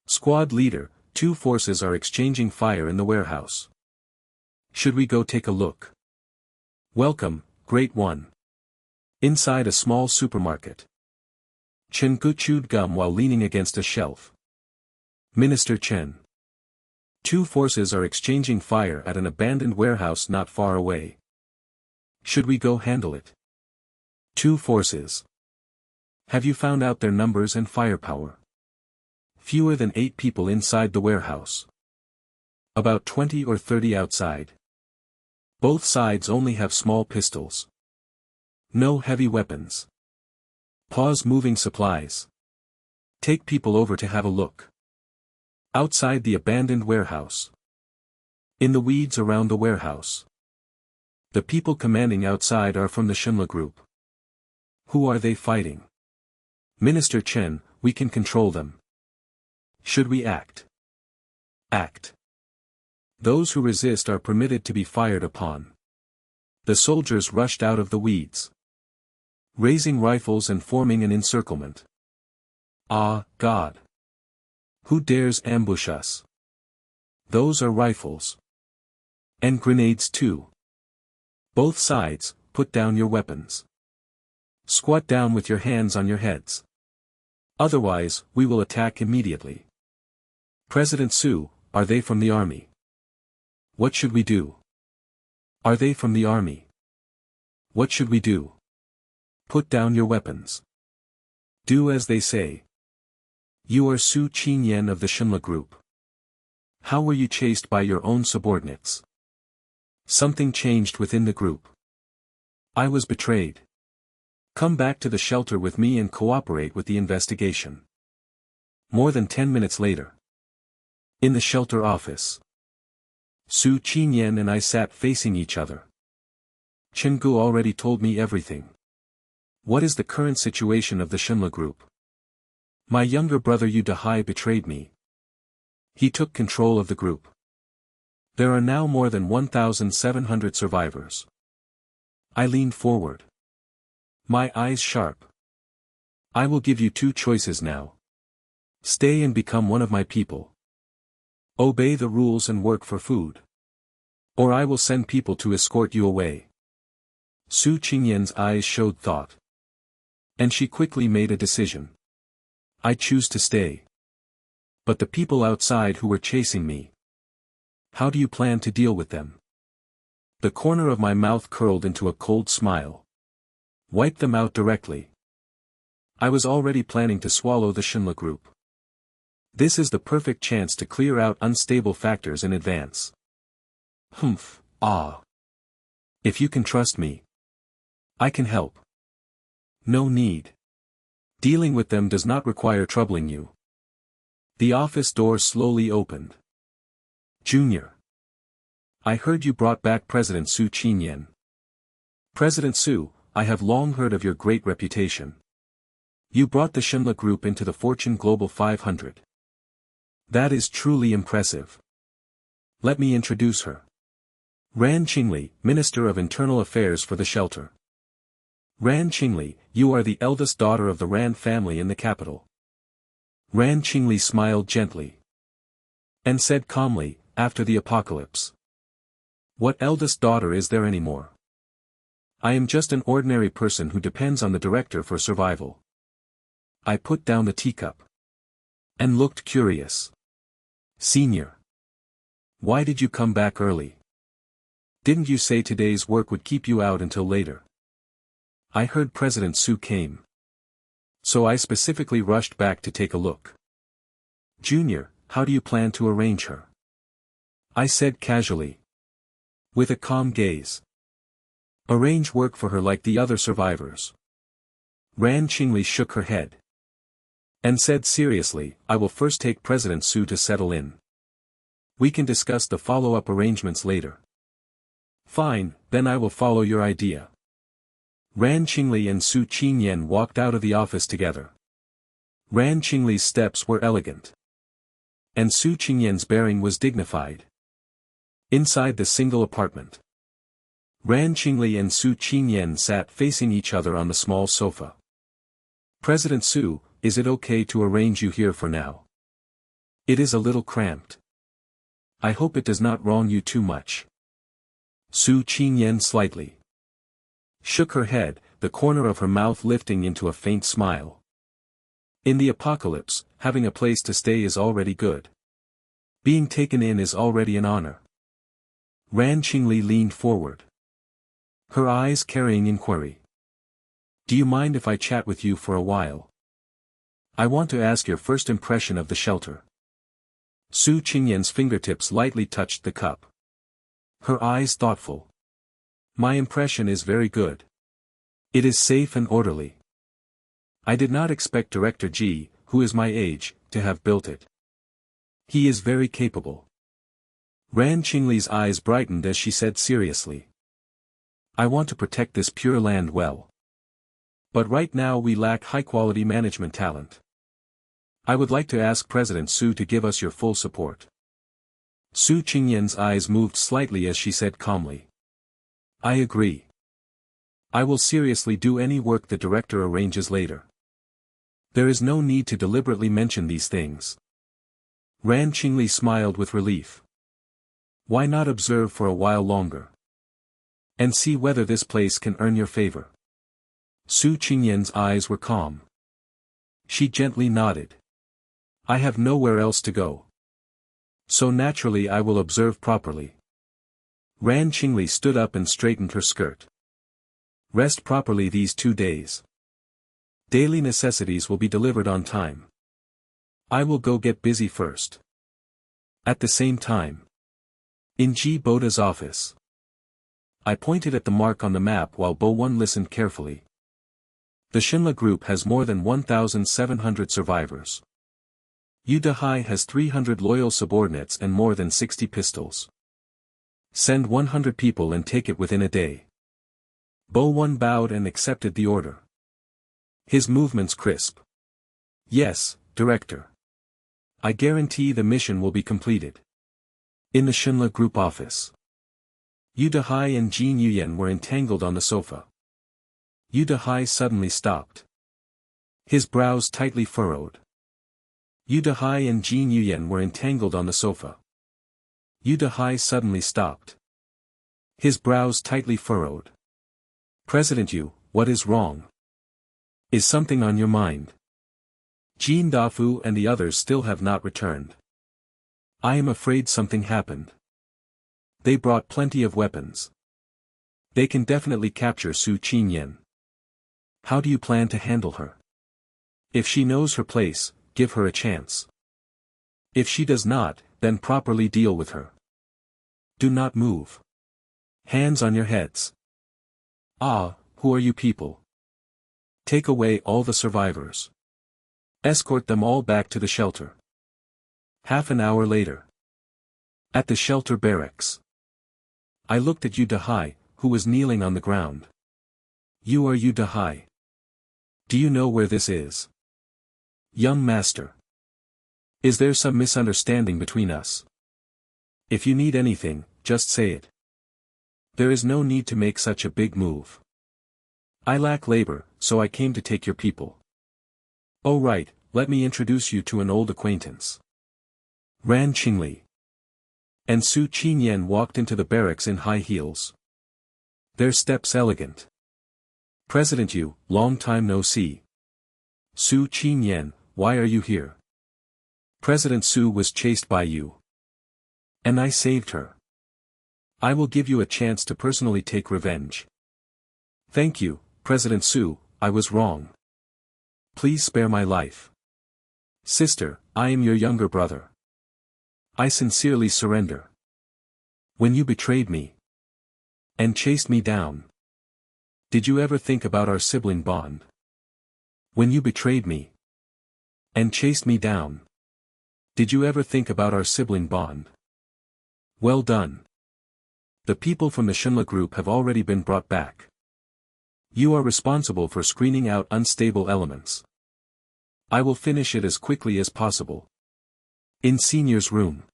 Squad leader, 2 forces are exchanging fire in the warehouse. Should we go take a look? Welcome, Great One. Inside a small supermarket. Chen Gu chewed gum while leaning against a shelf. Minister Chen. 2 forces are exchanging fire at an abandoned warehouse not far away. Should we go handle it? 2 forces. Have you found out their numbers and firepower? Fewer than 8 people inside the warehouse. About 20 or 30 outside. Both sides only have small pistols. No heavy weapons. Pause moving supplies. Take people over to have a look. Outside the abandoned warehouse. In the weeds around the warehouse. The people commanding outside are from the Shinla group. Who are they fighting? Minister Chen, we can control them. Should we act? Act. Those who resist are permitted to be fired upon. The soldiers rushed out of the weeds, raising rifles and forming an encirclement. Ah, God! Who dares ambush us? Those are rifles. And grenades too. Both sides, put down your weapons. Squat down with your hands on your heads. Otherwise, we will attack immediately. President Su, are they from the army? What should we do? Are they from the army? What should we do? Put down your weapons. Do as they say. You are Su Qingyan of the Shinla group. How were you chased by your own subordinates? Something changed within the group. I was betrayed. Come back to the shelter with me and cooperate with the investigation. More than 10 minutes later. In the shelter office. Su Qingyan and I sat facing each other. Chengu already told me everything. What is the current situation of the Shinla group? My younger brother Yu Dahai betrayed me. He took control of the group. There are now more than 1,700 survivors. I leaned forward. My eyes sharp. I will give you two choices now. Stay and become one of my people. Obey the rules and work for food. Or I will send people to escort you away. Su Qingyan's eyes showed thought. And she quickly made a decision. I choose to stay. But the people outside who were chasing me. How do you plan to deal with them? The corner of my mouth curled into a cold smile. Wipe them out directly. I was already planning to swallow the Shinla group. This is the perfect chance to clear out unstable factors in advance. Humph, ah. If you can trust me, I can help. No need. Dealing with them does not require troubling you. The office door slowly opened. Junior. I heard you brought back President Su Qingyan. President Su, I have long heard of your great reputation. You brought the Shinla group into the Fortune Global 500. That is truly impressive. Let me introduce her. Ran Qingli, Minister of Internal Affairs for the shelter. Ran Qingli, you are the eldest daughter of the Ran family in the capital. Ran Qingli smiled gently. And said calmly, after the apocalypse. What eldest daughter is there anymore? I am just an ordinary person who depends on the director for survival. I put down the teacup. And looked curious. Senior. Why did you come back early? Didn't you say today's work would keep you out until later? I heard President Su came. So I specifically rushed back to take a look. Junior, how do you plan to arrange her? I said casually. With a calm gaze. Arrange work for her like the other survivors. Ran Qingli shook her head. And said seriously, I will first take President Su to settle in. We can discuss the follow-up arrangements later. Fine, then I will follow your idea. Ran Qingli and Su Qingyan walked out of the office together. Ran Qingli's steps were elegant. And Su Qingyan's bearing was dignified. Inside the single apartment. Ran Qingli and Su Qingyan sat facing each other on the small sofa. President Su, is it okay to arrange you here for now? It is a little cramped. I hope it does not wrong you too much. Su Qingyan slightly shook her head, the corner of her mouth lifting into a faint smile. In the apocalypse, having a place to stay is already good. Being taken in is already an honor. Ran Qingli leaned forward. Her eyes carrying inquiry. Do you mind if I chat with you for a while? I want to ask your first impression of the shelter. Su Qingyan's fingertips lightly touched the cup. Her eyes thoughtful. My impression is very good. It is safe and orderly. I did not expect Director Ji, who is my age, to have built it. He is very capable. Ran Qingli's eyes brightened as she said seriously. I want to protect this pure land well. But right now we lack high-quality management talent. I would like to ask President Su to give us your full support. Su Qingyan's eyes moved slightly as she said calmly. I agree. I will seriously do any work the director arranges later. There is no need to deliberately mention these things. Ran Qingli smiled with relief. Why not observe for a while longer? And see whether this place can earn your favor. Su Qingyan's eyes were calm. She gently nodded. I have nowhere else to go. So naturally I will observe properly. Ran Qingli stood up and straightened her skirt. Rest properly these 2 days. Daily necessities will be delivered on time. I will go get busy first. At the same time. In Ji Boda's office. I pointed at the mark on the map while Bo One listened carefully. The Shinla group has more than 1,700 survivors. Yu Dahai has 300 loyal subordinates and more than 60 pistols. Send 100 people and take it within a day. Bo One bowed and accepted the order. His movements crisp. Yes, Director. I guarantee the mission will be completed. In the Shinla group office. Yu Dahai and Jin Yuyen were entangled on the sofa. Yu Dahai suddenly stopped. His brows tightly furrowed. Yu Dahai and Jin Yuyen were entangled on the sofa. Yu Dahai suddenly stopped. His brows tightly furrowed. President Yu, what is wrong? Is something on your mind? Jin Dafu and the others still have not returned. I am afraid something happened. They brought plenty of weapons. They can definitely capture Su Qingyan. How do you plan to handle her? If she knows her place, give her a chance. If she does not, then properly deal with her. Do not move. Hands on your heads. Ah, who are you people? Take away all the survivors. Escort them all back to the shelter. Half an hour later. At the shelter barracks. I looked at Yu Dahai, who was kneeling on the ground. You are Yu Dahai. Do you know where this is? Young master. Is there some misunderstanding between us? If you need anything, just say it. There is no need to make such a big move. I lack labor, so I came to take your people. Oh right, let me introduce you to an old acquaintance. Ran Qingli. And Su Qingyan walked into the barracks in high heels. Their steps elegant. President Yu, long time no see. Su Qingyan, why are you here? President Su was chased by you. And I saved her. I will give you a chance to personally take revenge. Thank you, President Su, I was wrong. Please spare my life. Sister, I am your younger brother. I sincerely surrender. When you betrayed me and chased me down, did you ever think about our sibling bond? When you betrayed me and chased me down, did you ever think about our sibling bond? Well done. The people from the Shinla group have already been brought back. You are responsible for screening out unstable elements. I will finish it as quickly as possible. In Senior's room.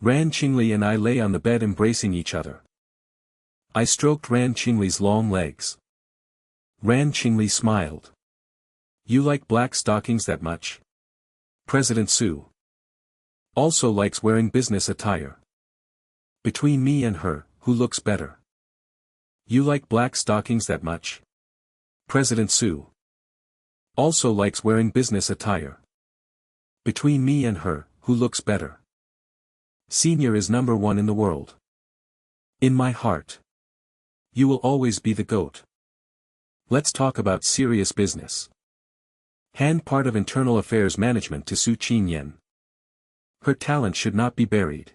Ran Qingli and I lay on the bed embracing each other. I stroked Ran Qingli's long legs. Ran Qingli smiled. You like black stockings that much? President Su also likes wearing business attire. Between me and her, who looks better? You like black stockings that much? President Su also likes wearing business attire. Between me and her, who looks better? Senior is number one in the world. In my heart. You will always be the GOAT. Let's talk about serious business. Hand part of internal affairs management to Su Qingyan. Her talent should not be buried.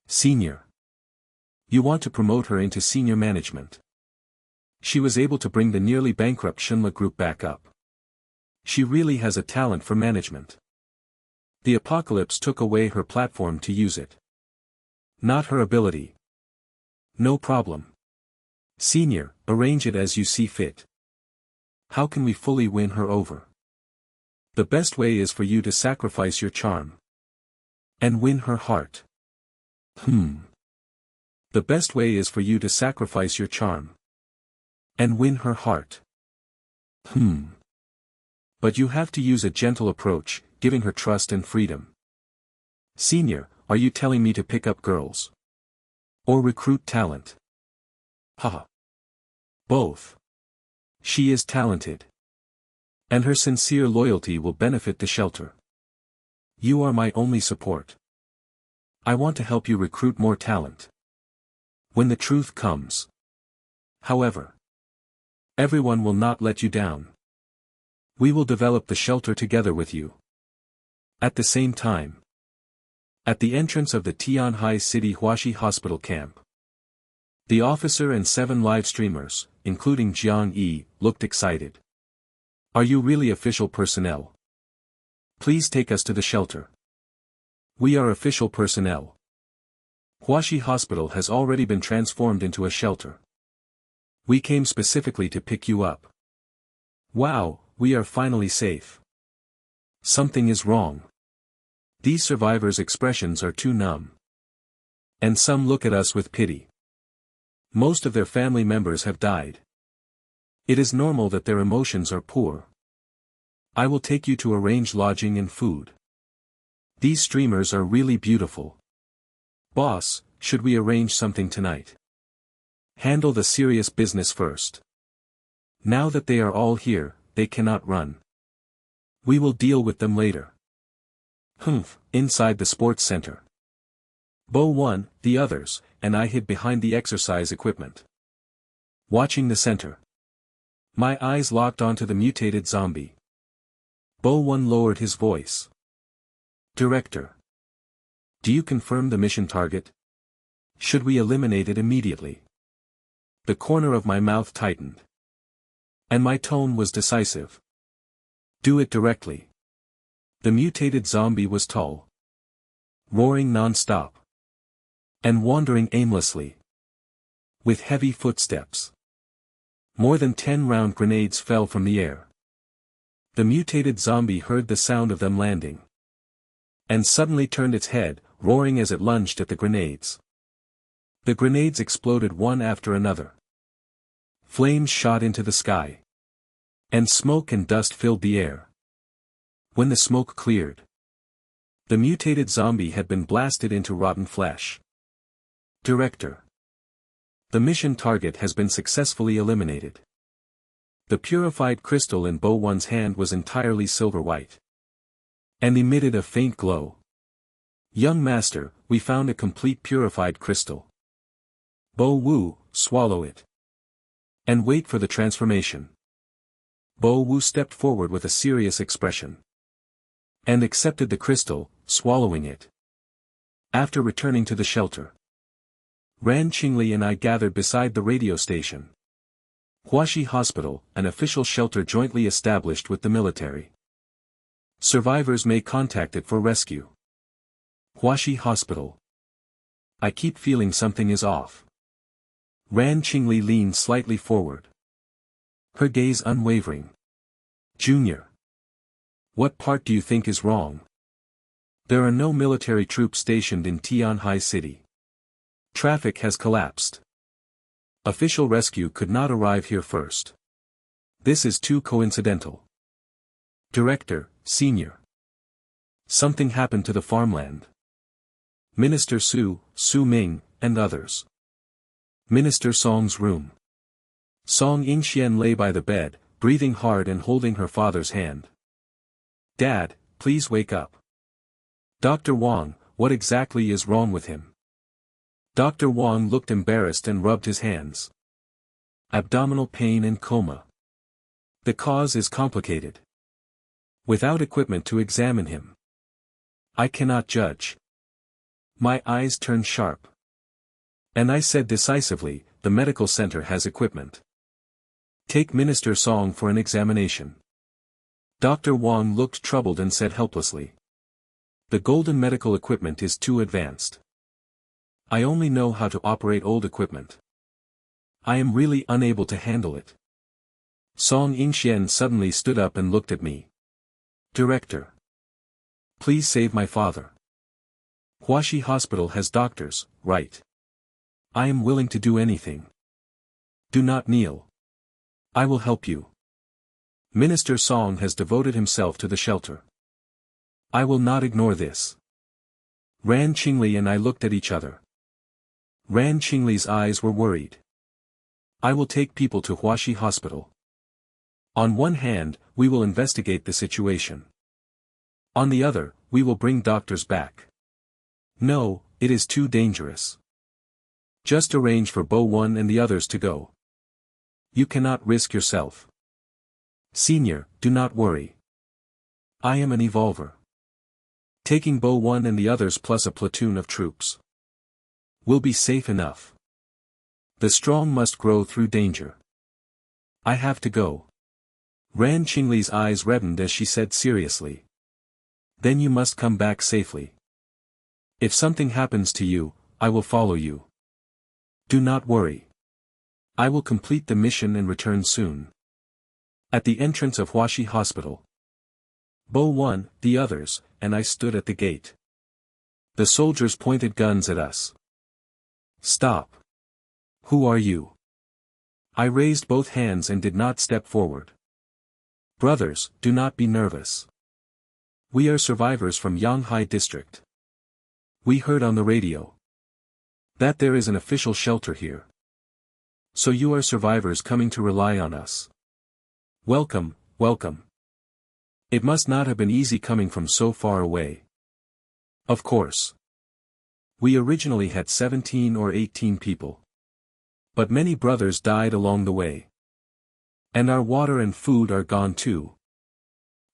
Senior. You want to promote her into senior management. She was able to bring the nearly bankrupt Shinla group back up. She really has a talent for management. The apocalypse took away her platform to use it. Not her ability. No problem. Senior, arrange it as you see fit. How can we fully win her over? The best way is for you to sacrifice your charm. And win her heart. The best way is for you to sacrifice your charm. And win her heart. But you have to use a gentle approach, giving her trust and freedom. Senior, are you telling me to pick up girls? Or recruit talent? Haha. Both. She is talented. And her sincere loyalty will benefit the shelter. You are my only support. I want to help you recruit more talent. When the truth comes. However, everyone will not let you down. We will develop the shelter together with you. At the same time. At the entrance of the Tianhai City Huaxi Hospital camp. The officer and 7 live streamers, including Jiang Yi, looked excited. Are you really official personnel? Please take us to the shelter. We are official personnel. Huaxi Hospital has already been transformed into a shelter. We came specifically to pick you up. Wow, we are finally safe. Something is wrong. These survivors' expressions are too numb. And some look at us with pity. Most of their family members have died. It is normal that their emotions are poor. I will take you to arrange lodging and food. These streamers are really beautiful. Boss, should we arrange something tonight? Handle the serious business first. Now that they are all here, they cannot run. We will deal with them later. Inside the sports center. Bo 1, the others, and I hid behind the exercise equipment. Watching the center. My eyes locked onto the mutated zombie. Bo 1 lowered his voice. Director. Do you confirm the mission target? Should we eliminate it immediately? The corner of my mouth tightened. And my tone was decisive. Do it directly. The mutated zombie was tall. Roaring non-stop. And wandering aimlessly. With heavy footsteps. More than 10 round grenades fell from the air. The mutated zombie heard the sound of them landing. And suddenly turned its head, roaring as it lunged at the grenades. The grenades exploded one after another. Flames shot into the sky. And smoke and dust filled the air. When the smoke cleared, the mutated zombie had been blasted into rotten flesh. Director. The mission target has been successfully eliminated. The purified crystal in Bo 1's hand was entirely silver white. And emitted a faint glow. Young master, we found a complete purified crystal. Bo Wu, swallow it. And wait for the transformation. Bo Wu stepped forward with a serious expression. And accepted the crystal, swallowing it. After returning to the shelter. Ran Qingli and I gathered beside the radio station. Huaxi Hospital, an official shelter jointly established with the military. Survivors may contact it for rescue. Huaxi Hospital. I keep feeling something is off. Ran Qingli leaned slightly forward. Her gaze unwavering. Junior. What part do you think is wrong? There are no military troops stationed in Tianhai City. Traffic has collapsed. Official rescue could not arrive here first. This is too coincidental. Director, Senior. Something happened to the farmland. Minister Su Ming, and others. Minister Song's room. Song Yingxian lay by the bed, breathing hard and holding her father's hand. Dad, please wake up. Dr. Wang, what exactly is wrong with him? Dr. Wang looked embarrassed and rubbed his hands. Abdominal pain and coma. The cause is complicated. Without equipment to examine him, I cannot judge. My eyes turned sharp. And I said decisively, the medical center has equipment. Take Minister Song for an examination. Dr. Wang looked troubled and said helplessly. The golden medical equipment is too advanced. I only know how to operate old equipment. I am really unable to handle it. Song Yingxian suddenly stood up and looked at me. Director. Please save my father. Huaxi Hospital has doctors, right? I am willing to do anything. Do not kneel. I will help you. Minister Song has devoted himself to the shelter. I will not ignore this. Ran Qingli and I looked at each other. Ran Qingli's eyes were worried. I will take people to Huaxi Hospital. On one hand, we will investigate the situation. On the other, we will bring doctors back. No, it is too dangerous. Just arrange for Bo One and the others to go. You cannot risk yourself. Senior, do not worry. I am an evolver. Taking Bo One and the others plus a platoon of troops will be safe enough. The strong must grow through danger. I have to go. Ran Qingli's eyes reddened as she said seriously. Then you must come back safely. If something happens to you, I will follow you. Do not worry. I will complete the mission and return soon. At the entrance of Huaxi Hospital, Bo One, the others, and I stood at the gate. The soldiers pointed guns at us. Stop. Who are you? I raised both hands and did not step forward. Brothers, do not be nervous. We are survivors from Yanghai district. We heard on the radio that there is an official shelter here. So you are survivors coming to rely on us. Welcome, welcome. It must not have been easy coming from so far away. Of course. We originally had 17 or 18 people. But many brothers died along the way. And our water and food are gone too.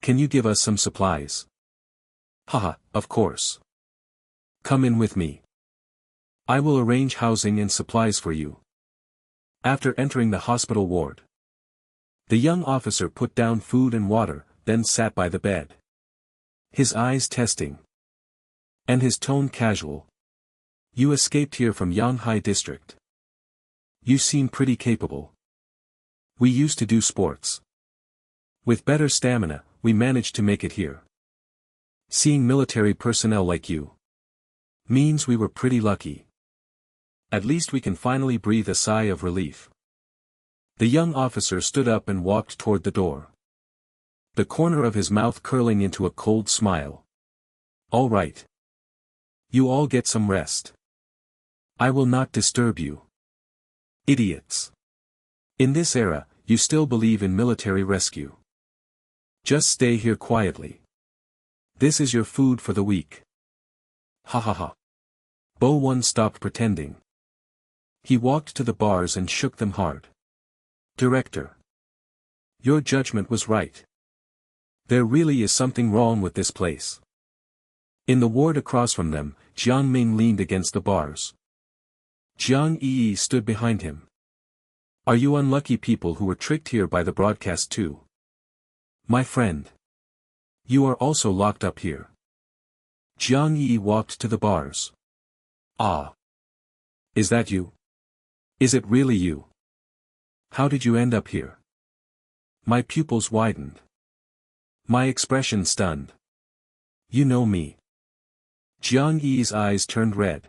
Can you give us some supplies? Haha, of course. Come in with me. I will arrange housing and supplies for you. After entering the hospital ward, the young officer put down food and water, then sat by the bed. His eyes testing. And his tone casual. You escaped here from Yanghai district. You seem pretty capable. We used to do sports. With better stamina, we managed to make it here. Seeing military personnel like you means we were pretty lucky. At least we can finally breathe a sigh of relief. The young officer stood up and walked toward the door. The corner of his mouth curling into a cold smile. All right. You all get some rest. I will not disturb you. Idiots. In this era, you still believe in military rescue. Just stay here quietly. This is your food for the week. Ha ha ha. Bo One stopped pretending. He walked to the bars and shook them hard. Director. Your judgment was right. There really is something wrong with this place. In the ward across from them, Jiang Ming leaned against the bars. Jiang Yi stood behind him. Are you unlucky people who were tricked here by the broadcast too? My friend. You are also locked up here. Jiang Yi walked to the bars. Ah. Is that you? Is it really you? How did you end up here? My pupils widened. My expression stunned. You know me. Jiang Yi's eyes turned red.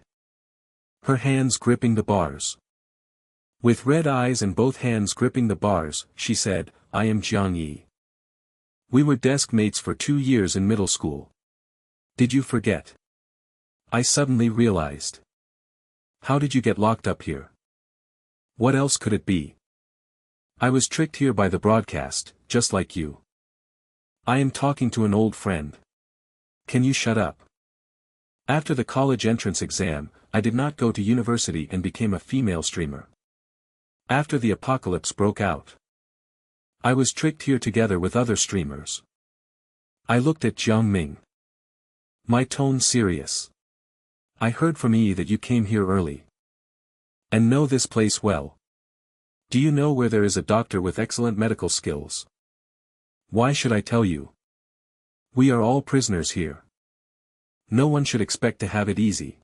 Her hands gripping the bars. With red eyes and both hands gripping the bars, she said, I am Jiang Yi. We were desk mates for 2 years in middle school. Did you forget? I suddenly realized. How did you get locked up here? What else could it be? I was tricked here by the broadcast, just like you. I am talking to an old friend. Can you shut up? After the college entrance exam, I did not go to university and became a female streamer. After the apocalypse broke out, I was tricked here together with other streamers. I looked at Jiang Ming. My tone serious. I heard from Yi that you came here early. And know this place well. Do you know where there is a doctor with excellent medical skills? Why should I tell you? We are all prisoners here. No one should expect to have it easy.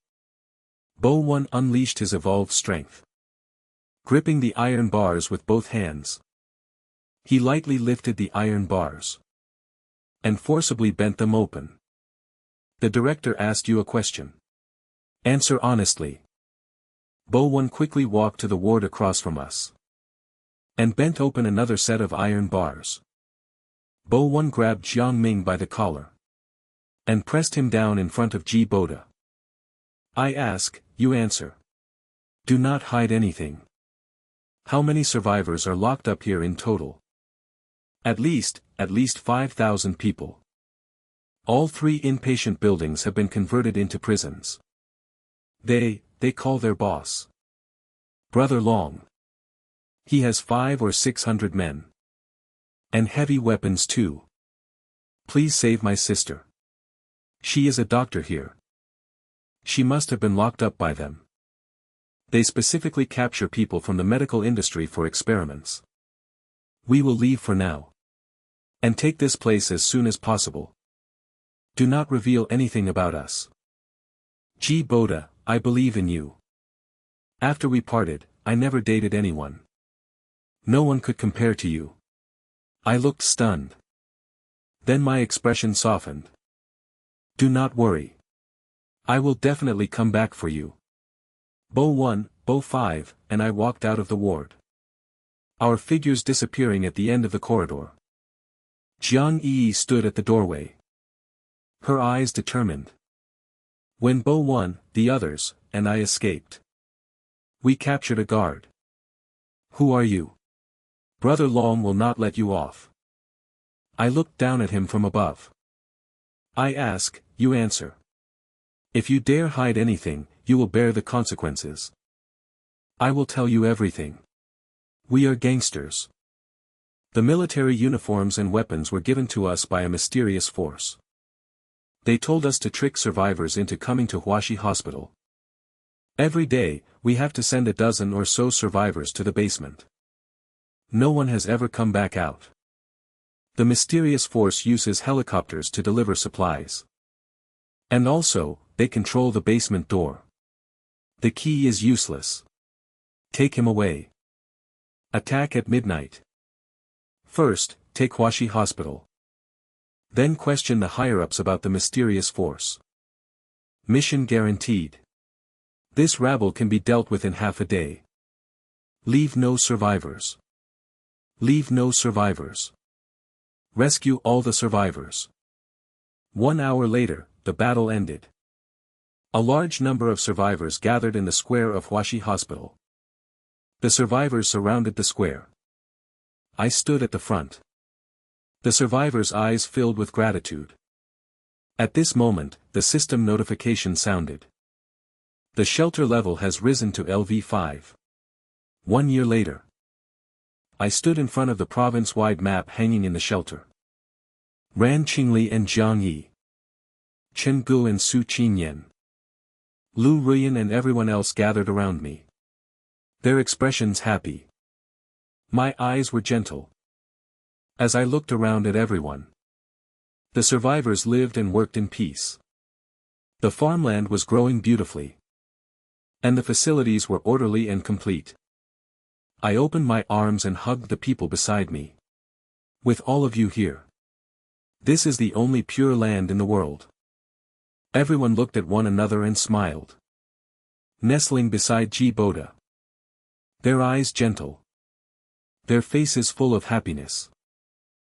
Bo One unleashed his evolved strength. gripping the iron bars with both hands. He lightly lifted the iron bars and forcibly bent them open. The director asked you a question. Answer honestly. Bo-1 quickly walked to the ward across from us and bent open another set of iron bars. Bo-1 grabbed Jiang Ming by the collar and pressed him down in front of Boda. I ask, you answer. Do not hide anything. How many survivors are locked up here in total? At least 5,000 people. All 3 inpatient buildings have been converted into prisons. They call their boss Brother Long. He has 500 or 600 men. And heavy weapons too. Please save my sister. She is a doctor here. She must have been locked up by them. They specifically capture people from the medical industry for experiments. We will leave for now. And take this place as soon as possible. Do not reveal anything about us. Boda, I believe in you. After we parted, I never dated anyone. No one could compare to you. I looked stunned. Then my expression softened. Do not worry. I will definitely come back for you. Bo-1, Bo-5, and I walked out of the ward. Our figures disappearing at the end of the corridor. Jiang Yi stood at the doorway. Her eyes determined. When Bo-1, the others, and I escaped. We captured a guard. Who are you? Brother Long will not let you off. I looked down at him from above. I ask, you answer. If you dare hide anything, you will bear the consequences. I will tell you everything. We are gangsters. The military uniforms and weapons were given to us by a mysterious force. They told us to trick survivors into coming to Huaxi Hospital. Every day, we have to send a dozen or so survivors to the basement. No one has ever come back out. The mysterious force uses helicopters to deliver supplies. And also, they control the basement door. The key is useless. Take him away. Attack at midnight. First, take Huaxi Hospital. Then question the higher-ups about the mysterious force. Mission guaranteed. This rabble can be dealt with in half a day. Leave no survivors. Leave no survivors. Rescue all the survivors. 1 hour later, the battle ended. A large number of survivors gathered in the square of Huaxi Hospital. The survivors surrounded the square. I stood at the front. The survivors' eyes filled with gratitude. At this moment, the system notification sounded. The shelter level has risen to LV5. 1 year later. I stood in front of the province-wide map hanging in the shelter. Ran Qingli and Jiang Yi. Chen Gu and Su Qinyan. Lu Ruyan and everyone else gathered around me. Their expressions happy. My eyes were gentle. As I looked around at everyone. The survivors lived and worked in peace. The farmland was growing beautifully. And the facilities were orderly and complete. I opened my arms and hugged the people beside me. With all of you here. This is the only pure land in the world. Everyone looked at one another and smiled. Nestling beside Boda. Their eyes gentle. Their faces full of happiness.